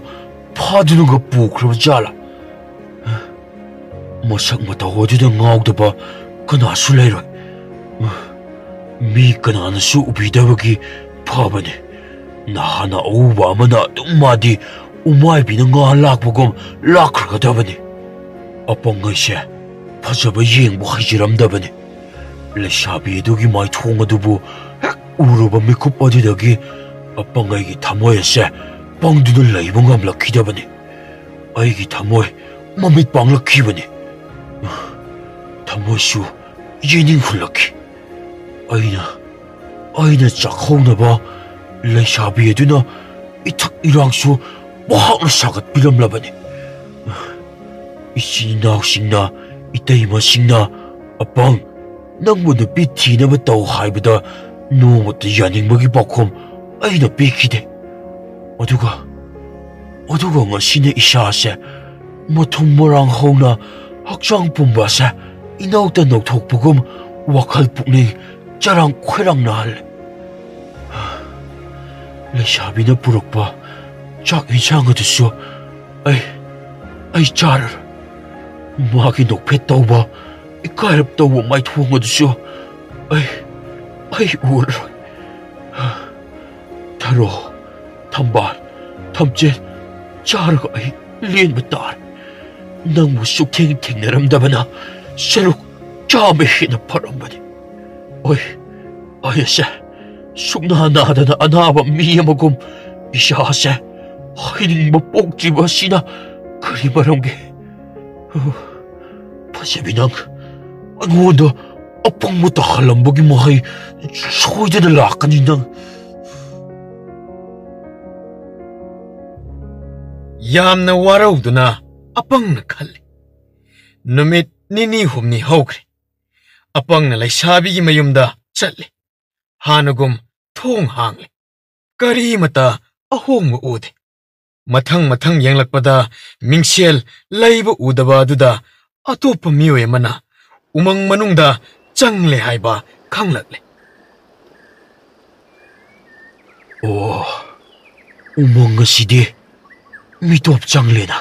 ꯐꯥꯗꯨꯅꯒ ꯄꯨꯈ꯭ꯔꯕ ꯖꯥꯠꯂꯥ? ꯃꯁꯛ ꯃꯇꯧ ꯑꯗꯨꯗ ꯉꯥꯎꯗꯕ ꯀꯅꯥꯁꯨ ꯂꯩꯔꯣꯏ ꯃꯤ ꯀꯅꯥꯅꯁꯨ ꯎꯕꯤꯗꯕꯒꯤ ꯐꯕꯅꯤ ꯅꯍꯥꯟꯅ ꯑꯎꯕ ꯑꯃꯅ ꯑꯗꯨꯝ ꯃꯥꯗꯤ ꯎꯃꯥꯏꯕꯤꯅ ꯉꯥ ꯂꯥꯛꯄꯒꯨꯝ ꯂꯥꯛꯈ꯭ꯔꯒꯗꯕꯅꯤ ꯑꯄꯪꯉꯩꯁꯦ ꯐꯖꯕ ꯌꯦꯡꯕ ꯍꯩꯖꯔꯝꯗꯕꯅꯤ ꯂꯩꯁꯥꯕꯤ ꯑꯗꯨꯒꯤ ꯃꯥꯏꯊꯣꯡ ꯑꯗꯨꯕꯨ ꯍꯦꯛ ꯎꯔꯨꯕ ꯃꯤꯀꯨꯞ ꯑꯗꯨꯗꯒꯤ ꯑꯄꯪꯉꯩꯒꯤ ꯊꯃꯣꯏ ꯑꯁꯦ ꯄꯪꯗꯨꯅ ꯂꯩꯕ ꯉꯝꯂꯛꯈꯤꯗꯕꯅꯤ ꯑꯩꯒꯤ ꯊꯃꯣꯏ ꯃꯃꯤꯠ ꯄꯥꯡꯂꯛꯈꯤꯕꯅꯤ ꯊꯃꯣꯏꯁꯨ ꯌꯦꯅꯤꯡ ꯍꯨꯜꯂꯛꯈꯤ ꯑꯩꯅ ꯆꯥꯛꯍꯧꯅꯕ ꯂꯩꯁꯥꯕꯤ ꯑꯗꯨꯅ ꯏꯊꯛ ꯏꯔꯥꯡꯁꯨ ꯃꯍꯥꯛꯅ ꯁꯥꯒꯠꯄꯤꯔꯝꯂꯕꯅꯤ ꯏꯆꯤꯟ ꯏꯅꯥꯎꯁꯤꯡꯅ ꯏꯇꯩꯃꯁꯤꯡꯅ ꯑꯄꯪ ꯅꯪꯕꯨ ꯅꯨꯄꯤ ꯊꯤꯅꯕ ꯇꯧ ꯍꯥꯏꯕꯗ ꯅꯣꯡꯃꯇ ꯌꯥꯅꯤꯡꯕꯒꯤ ꯄꯥꯎꯈꯨꯝ ꯑꯩꯅ ꯄꯤꯈꯤꯗꯦ ꯑꯗꯨꯒ ꯉꯁꯤꯅ ꯏꯁꯥꯁꯦ ꯃꯊꯨꯝ ꯃꯔꯥꯡ ꯍꯧꯅ ꯍꯛꯆꯥꯡ ꯄꯨꯝꯕ ꯑꯁꯦ ꯏꯅꯧꯇ ꯅꯧꯊꯣꯛꯄꯒꯨꯝ ꯋꯥꯈꯜ ꯄꯨꯛꯅꯤꯡ ꯆꯔꯥꯡ ꯈꯣꯏꯔꯥꯡꯅꯍꯜꯂꯦ ꯂꯩꯁꯥꯕꯤꯅ ꯄꯨꯔꯛꯄ ꯆꯥꯛ ꯌꯦꯟꯁꯥꯡ ꯑꯗꯨꯁꯨ ꯑꯩ ꯆꯥꯔꯔꯣꯏ ꯃꯥꯒꯤ ꯅꯣꯛꯐꯦꯠ ꯇꯧꯕ ꯏꯀꯥꯏꯔꯞ ꯇꯧꯕ ꯃꯥꯏꯊꯣꯡ ꯑꯗꯨꯁꯨ ꯑꯩ ꯎꯔꯔꯣꯏ ꯊꯔꯣ ꯊꯝꯕꯥꯜ ꯊꯝꯆꯦꯠ ꯆꯥꯔꯒ ꯑꯩ ꯂꯦꯟꯕ ꯇꯥꯔꯦ ꯅꯪꯕꯨ ꯁꯨꯛꯊꯦꯡ ꯊꯦꯡꯅꯔꯝꯗꯕꯅ ꯁꯔꯨꯛ ꯆꯥꯝꯃ ꯍꯦꯟꯅ ꯐꯔꯝꯕꯅꯤ ꯑꯩꯁꯦ ꯁꯨꯛꯅꯥ ꯅꯥꯗꯅ ꯑꯅꯥꯕ ꯃꯤ ꯑꯃꯒꯨꯝ ꯏꯁꯥꯁꯦ ꯍꯩꯅꯤꯡꯕ ꯄꯣꯛꯇ꯭ꯔꯤꯕ ꯑꯁꯤꯅ ꯀꯔꯤ ꯃꯔꯝꯒꯤ ꯐꯖꯕꯤ ꯅꯪ ꯑꯩꯉꯣꯟꯗ ꯑꯄꯪꯕ ꯇꯥꯍꯜꯂꯝꯕꯒꯤ ꯃꯍꯩ ꯁꯣꯏꯗꯅ ꯂꯥꯛꯀꯅꯤ ꯅꯪ ꯌꯥꯝꯅ ꯋꯥꯔꯧꯗꯨꯅ ꯑꯄꯪꯅ ꯈꯜꯂꯤ ꯅꯨꯃꯤꯠ ꯅꯤꯅꯤ ꯍꯨꯝꯅꯤ ꯍꯧꯈ꯭ꯔꯦ ꯑꯄꯪꯅ ꯂꯩꯁꯥꯕꯤꯒꯤ ꯃꯌꯨꯝꯗ ꯆꯠꯂꯤ ꯍꯥꯟꯅꯒꯨꯝ ꯊꯣꯡ ꯍꯥꯡꯂꯤ ꯀꯔꯤꯃꯇ ꯑꯍꯣꯡꯕ ꯎꯗꯦ ꯃꯊꯪ ꯌꯦꯡꯂꯛꯄꯗ ꯃꯤꯡꯁꯦꯜ ꯂꯩꯕ ꯎꯗꯕ ꯑꯗꯨꯗ ꯑꯇꯣꯞꯄ ꯃꯤꯑꯣꯏ ꯑꯃꯅ ꯎꯃꯪ ꯃꯅꯨꯡꯗ ꯆꯪꯂꯦ ꯍꯥꯏꯕ ꯈꯪꯂꯛꯂꯦ ꯎꯃꯪ ꯑꯁꯤꯗꯤ ꯃꯤꯇꯣꯞ ꯆꯪꯂꯦꯅ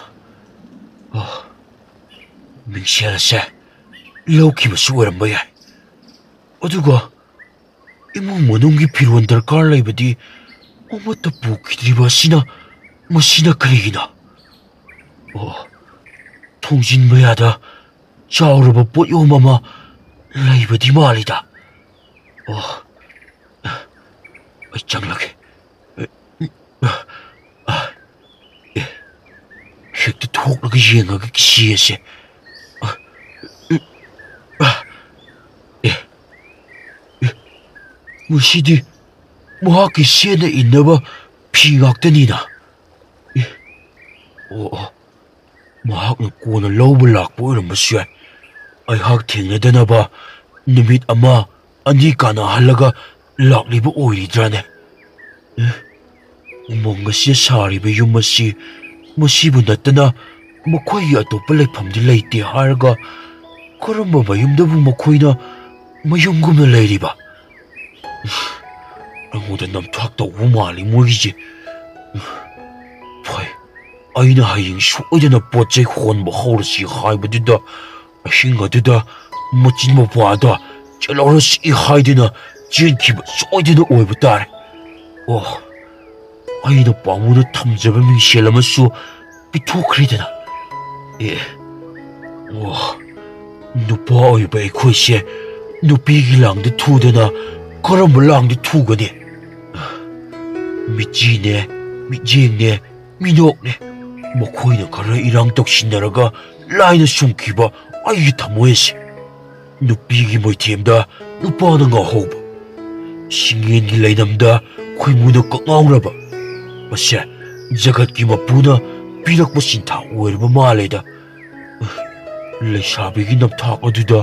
ꯃꯤꯡꯁꯦꯜ ꯑꯁꯦ ꯂꯧꯈꯤꯕꯁꯨ ꯑꯣꯏꯔꯝꯕ ꯌꯥꯏ ꯑꯗꯨꯒ ꯏꯃꯨꯡ ꯃꯅꯨꯡꯒꯤ ꯐꯤꯔꯣꯜ ꯗꯔꯀꯥꯔ ꯂꯩꯕꯗꯤ ꯑꯃꯠꯇ ꯄꯨꯈꯤꯗ꯭ꯔꯤꯕ ꯑꯁꯤꯅ ꯃꯁꯤꯅ ꯀꯔꯤꯒꯤꯅꯣ ꯊꯣꯡꯖꯤꯟ ꯃꯌꯥꯗ ꯆꯥꯎꯔꯕ ꯄꯣꯠꯌꯣꯝ ꯑꯃ ꯂꯩꯕꯗꯤ ꯃꯥꯜꯂꯤꯗ ꯑꯩ ꯆꯪꯂꯒꯦ ꯍꯦꯛꯇ ꯊꯣꯛꯂꯒ ꯌꯦꯡꯉꯒ ꯀꯤꯁꯤ ꯑꯁꯦ ꯃꯁꯤꯗꯤ ꯃꯍꯥꯛꯀꯤ ꯁꯦꯠꯅ ꯏꯟꯅꯕ ꯐꯤ ꯉꯥꯛꯇꯅꯤꯅ ꯃꯍꯥꯛꯅ ꯀꯣꯟꯅ ꯂꯧꯕ ꯂꯥꯛꯄ ꯑꯣꯏꯔꯝꯕꯁꯨ ꯌꯥꯏ ꯑꯩꯍꯥꯛ ꯊꯦꯡꯅꯗꯅꯕ ꯅꯨꯃꯤꯠ ꯑꯃ ꯑꯅꯤ ꯀꯥꯟꯅꯍꯜꯂꯒ ꯂꯥꯛꯂꯤꯕ ꯑꯣꯏꯔꯤꯗ꯭ꯔꯥꯅꯦ ꯎꯃꯪ ꯑꯁꯤꯗ ꯁꯥꯔꯤꯕ ꯌꯨꯝ ꯑꯁꯤ ꯃꯁꯤꯕꯨ ꯅꯠꯇꯅ ꯃꯈꯣꯏꯒꯤ ꯑꯇꯣꯞꯄ ꯂꯩꯐꯝꯗꯤ ꯂꯩꯇꯦ ꯍꯥꯏꯔꯒ ꯀꯔꯝꯕ ꯃꯌꯨꯝꯗꯕꯨ ꯃꯈꯣꯏꯅ ꯃꯌꯨꯝꯒꯨꯝꯅ ꯂꯩꯔꯤꯕ ꯑꯩꯉꯣꯟꯗ ꯅꯝꯊꯥꯛ ꯇꯧꯕ ꯃꯥꯜꯂꯤ ꯃꯣꯏꯒꯤꯁꯦ ꯐꯩ ꯑꯩꯅ ꯍꯌꯦꯡ ꯁꯣꯏꯗꯅ ꯄꯣꯠ ꯆꯩ ꯍꯣꯟꯕ ꯍꯧꯔꯁꯤ ꯍꯥꯏꯕꯗꯨꯗ ꯑꯍꯤꯡ ꯑꯗꯨꯗ ꯃꯆꯤꯟ ꯃꯧꯄ꯭ꯋꯥꯗ ꯆꯦꯜꯍꯧꯔꯁꯤ ꯍꯥꯏꯗꯨꯅ ꯆꯦꯟꯈꯤꯕ ꯁꯣꯏꯗꯅ ꯑꯣꯏꯕ ꯇꯥꯔꯦ ꯑꯩꯅ ꯄꯥꯝꯃꯨꯅ ꯊꯝꯖꯕ ꯃꯤꯡꯁꯦꯜ ꯑꯃꯁꯨ ꯄꯤꯊꯣꯛꯈ꯭ꯔꯤꯗꯅ ꯅꯨꯄꯥ ꯑꯣꯏꯕ ꯑꯩꯈꯣꯏꯁꯦ ꯅꯨꯄꯤꯒꯤ ꯂꯥꯡꯗ ꯊꯨꯗꯅ ꯀꯔꯝꯕ ꯂꯥꯡꯗ ꯊꯨꯒꯅꯤ ꯃꯤꯠꯆꯤꯅꯦ ꯃꯤꯠꯌꯦꯡꯅꯦ ꯃꯤꯅꯣꯛꯅꯦ ꯃꯈꯣꯏꯅ ꯈꯔ ꯏꯔꯥꯡ ꯇꯧꯁꯤꯟꯅꯔꯒ ꯂꯥꯏꯅ ꯁꯨꯝꯈꯤꯕ ꯑꯩꯒꯤ ꯊꯃꯣꯏ ꯑꯁꯤ ꯅꯨꯄꯤꯒꯤ ꯃꯣꯏꯊꯦꯝꯗ ꯅꯨꯄꯥꯅ ꯉꯥꯎꯍꯧꯕ ꯁꯤꯡꯌꯦꯟꯒꯤ ꯂꯩꯅꯝꯗ ꯈꯣꯏꯃꯨꯅ ꯀꯛꯉꯥꯎꯔꯕ ꯃꯁꯦ ꯖꯒꯠꯀꯤ ꯃꯄꯨꯅ ꯄꯤꯔꯛꯄ ꯁꯤꯟꯊꯥ ꯑꯣꯏꯔꯕ ꯃꯥꯜꯂꯦꯗ ꯂꯩꯁꯥꯕꯤꯒꯤ ꯅꯝꯊꯥꯛ ꯑꯗꯨꯗ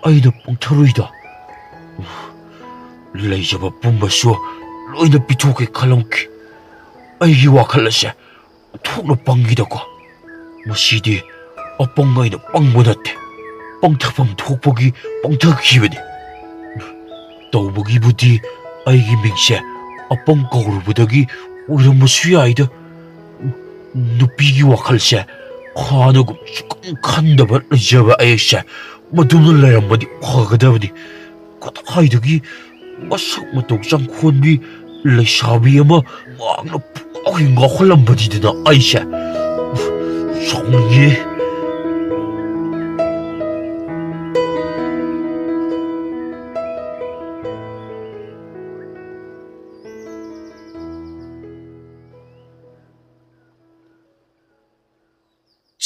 ꯑꯩꯅ ꯄꯨꯡꯊꯔꯨꯏꯗ ꯂꯩꯖꯕ ꯄꯨꯝꯕꯁꯨ ꯂꯣꯏꯅ ꯄꯤꯊꯣꯛꯀꯦ ꯈꯜꯂꯝꯈꯤ ꯑꯩꯒꯤ ꯋꯥꯈꯜ ꯑꯁꯦ ꯊꯣꯛꯅ ꯄꯪꯈꯤꯗꯀꯣ ꯃꯁꯤꯗꯤ ꯑꯄꯪ ꯑꯩꯅ ꯄꯪꯕ ꯅꯠꯇꯦ ꯄꯪꯊꯐꯝ ꯊꯣꯛꯄꯒꯤ ꯄꯪꯊꯈꯤꯕꯅꯤ ꯇꯧꯕꯒꯤꯕꯨꯗꯤ ꯑꯩꯒꯤ ꯃꯤꯡꯁꯦ ꯑꯄꯪ ꯀꯧꯔꯨꯕꯗꯒꯤ ꯑꯣꯏꯔꯝꯕꯁꯨ ꯌꯥꯏꯗ ꯅꯨꯄꯤꯒꯤ ꯋꯥꯈꯜꯁꯦ ꯈꯥꯅꯒꯨꯝ ꯁꯨꯛꯈꯟ ꯈꯟꯗꯕ ꯂꯩꯖꯕ ꯑꯩꯁꯦ ꯃꯗꯨꯅ ꯂꯩꯔꯝꯃꯗꯤ ꯐꯒꯗꯕꯅꯤ ꯀꯗꯥꯏꯗꯒꯤ ꯃꯁꯛ ꯃꯇꯧ ꯆꯪꯈꯣꯟꯕꯤ ꯂꯩꯁꯥꯕꯤ ꯑꯃ ꯃꯍꯥꯛꯅ ꯄꯨꯡꯉꯥꯎ ꯉꯥꯎꯍꯜꯂꯝꯕꯅꯤꯗꯅ ꯑꯩꯁꯦ ꯁꯥꯎꯅꯤꯡꯉꯦ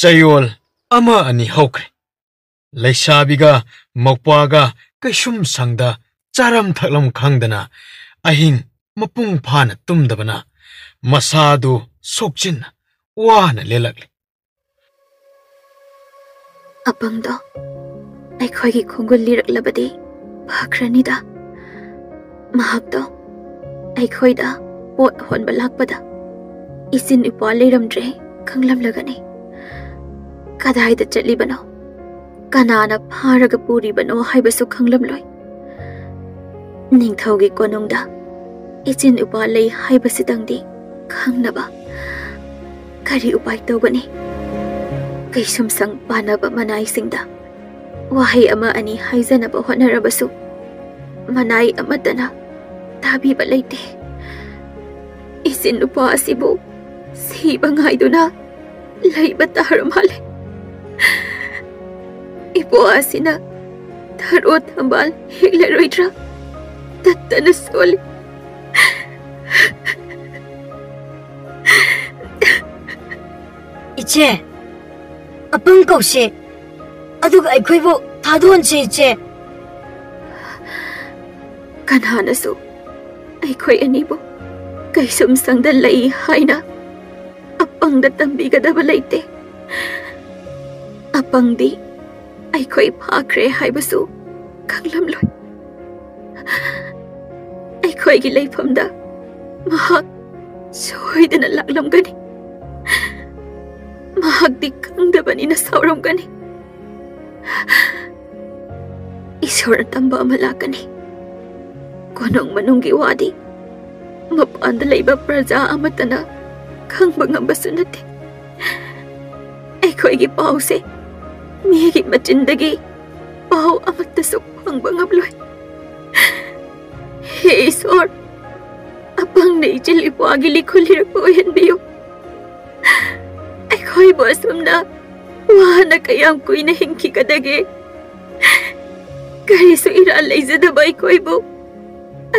ꯆꯌꯣꯜ ꯑꯃ ꯑꯅꯤ ꯍꯧꯈ꯭ꯔꯦ ꯂꯩꯁꯥꯕꯤꯒ ꯃꯧꯄ꯭ꯋꯥꯒ ꯀꯩꯁꯨꯝ ꯁꯪꯗ ꯆꯥꯔꯝ ꯊꯛꯂꯝ ꯈꯪꯗꯅ ꯑꯍꯤꯡ ꯃꯄꯨꯡ ꯐꯥꯅ ꯇꯨꯝꯗꯕꯅ ꯃꯁꯥꯗꯨ ꯁꯣꯛꯆꯤꯟꯅ ꯋꯥꯅ ꯂꯦꯜꯂꯛꯂꯤ ꯑꯄꯪꯗꯣ ꯑꯩꯈꯣꯏꯒꯤ ꯈꯣꯡꯒꯨꯜ ꯂꯤꯔꯛꯂꯕꯗꯤ ꯐꯈ꯭ꯔꯅꯤꯗ ꯃꯍꯥꯛꯇꯣ ꯑꯩꯈꯣꯏꯗ ꯄꯣꯠ ꯍꯣꯟꯕ ꯂꯥꯛꯄꯗ ꯏꯆꯤꯟ ꯏꯄ꯭ꯋꯥ ꯂꯩꯔꯝꯗ꯭ꯔꯦ ꯈꯪꯂꯝꯂꯒꯅꯤ ꯀꯗꯥꯏꯗ ꯆꯠꯂꯤꯕꯅꯣ ꯀꯅꯥꯅ ꯐꯥꯔꯒ ꯄꯨꯔꯤꯕꯅꯣ ꯍꯥꯏꯕꯁꯨ ꯈꯪꯂꯝꯂꯣꯏ ꯅꯤꯡꯊꯧꯒꯤ ꯀꯣꯅꯨꯡꯗ ꯏꯆꯤꯟ ꯏꯄ꯭ꯋꯥ ꯂꯩ ꯍꯥꯏꯕꯁꯤꯇꯪꯗꯤ ꯈꯪꯅꯕ ꯀꯔꯤ ꯎꯄꯥꯏ ꯇꯧꯒꯅꯤ ꯀꯩꯁꯨꯝꯁꯪ ꯄꯥꯅꯕ ꯃꯅꯥꯏꯁꯤꯡꯗ ꯋꯥꯍꯩ ꯑꯃ ꯑꯅꯤ ꯍꯥꯏꯖꯅꯕ ꯍꯣꯠꯅꯔꯕꯁꯨ ꯃꯅꯥꯏ ꯑꯃꯠꯇꯅ ꯇꯥꯕꯤꯕ ꯂꯩꯇꯦ ꯏꯆꯤꯟ ꯅꯨꯄꯥ ꯑꯁꯤꯕꯨ ꯁꯤꯕ ꯉꯥꯏꯗꯨꯅ ꯂꯩꯕ ꯇꯥꯔ ꯃꯥꯜꯂꯦ ꯏꯄ꯭ꯋꯥ ꯑꯁꯤꯅ ꯊꯔꯣ ꯊꯝꯕꯥꯜ ꯍꯦꯛꯂꯔꯣꯏꯗ꯭ꯔꯥ ꯇꯠꯇꯅ ꯁꯣꯜꯂꯤ 이제 아픈 것이 아두가 아이코이보 다도온지 이제 ꯀꯅꯥꯅꯁꯨ ꯑꯩꯈꯣꯏ ꯑꯅꯤꯕꯨ ꯀꯩꯁꯨꯝꯁꯪꯗ ꯂꯩ ꯍꯥꯏꯅ ꯑꯄꯪꯗ ꯇꯝꯕꯤꯒꯗꯕ ꯂꯩꯇꯦ ꯑꯄꯪꯗꯤ ꯑꯩꯈꯣꯏ ꯐꯥꯈ꯭ꯔꯦ ꯍꯥꯏꯕꯁꯨ ꯈꯪꯂꯝꯂꯣꯏ ꯑꯩꯈꯣꯏꯒꯤ ꯂꯩꯐꯝꯗ ꯃꯍꯥꯛ ꯁꯣꯏꯗꯅ ꯂꯥꯛꯂꯝꯒꯅꯤ ꯃꯍꯥꯛꯇꯤ ꯈꯪꯗꯕꯅꯤꯅ ꯁꯥꯎꯔꯝꯒꯅꯤ ꯏꯁꯣꯔꯅ ꯇꯝꯕ ꯑꯃ ꯂꯥꯛꯀꯅꯤ ꯀꯣꯅꯨꯡ ꯃꯅꯨꯡꯒꯤ ꯋꯥꯗꯤ ꯃꯄꯥꯟꯗ ꯂꯩꯕ ꯄ꯭ꯔꯖꯥ ꯑꯃꯠꯇꯅ ꯈꯪꯕ ꯉꯝꯕꯁꯨ ꯅꯠꯇꯦ ꯑꯩꯈꯣꯏꯒꯤ ꯄꯥꯎꯁꯦ ꯃꯤꯒꯤ ꯃꯆꯤꯟꯗꯒꯤ ꯄꯥꯎ ꯑꯃꯠꯇꯁꯨ ꯐꯪꯕ ꯉꯝꯂꯣꯏ ꯍꯦ ꯏꯁꯣꯔ ꯑꯄꯪꯅ ꯏꯆꯤꯜ ꯏꯄ꯭ꯋꯥꯒꯤ ꯂꯤꯈꯨꯜ ꯂꯤꯔꯛꯄ ꯑꯣꯏꯍꯟꯕꯤꯌꯨ ꯑꯩꯈꯣꯏꯕꯨ ꯑꯁꯨꯝꯅ ꯋꯥꯅ ꯀꯌꯥꯝ ꯀꯨꯏꯅ ꯍꯤꯡꯈꯤꯒꯗꯒꯦ ꯀꯔꯤꯁꯨ ꯏꯔꯥꯜ ꯂꯩꯖꯗꯕ ꯑꯩꯈꯣꯏꯕꯨ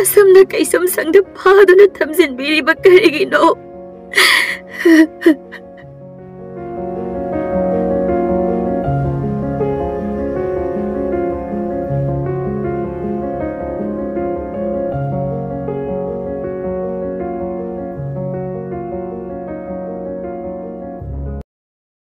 ꯑꯁꯨꯝꯅ ꯀꯩꯁꯨꯝ ꯁꯪꯗ ꯐꯥꯗꯨꯅ ꯊꯝꯖꯤꯟꯕꯤꯔꯤꯕ ꯀꯔꯤꯒꯤꯅꯣ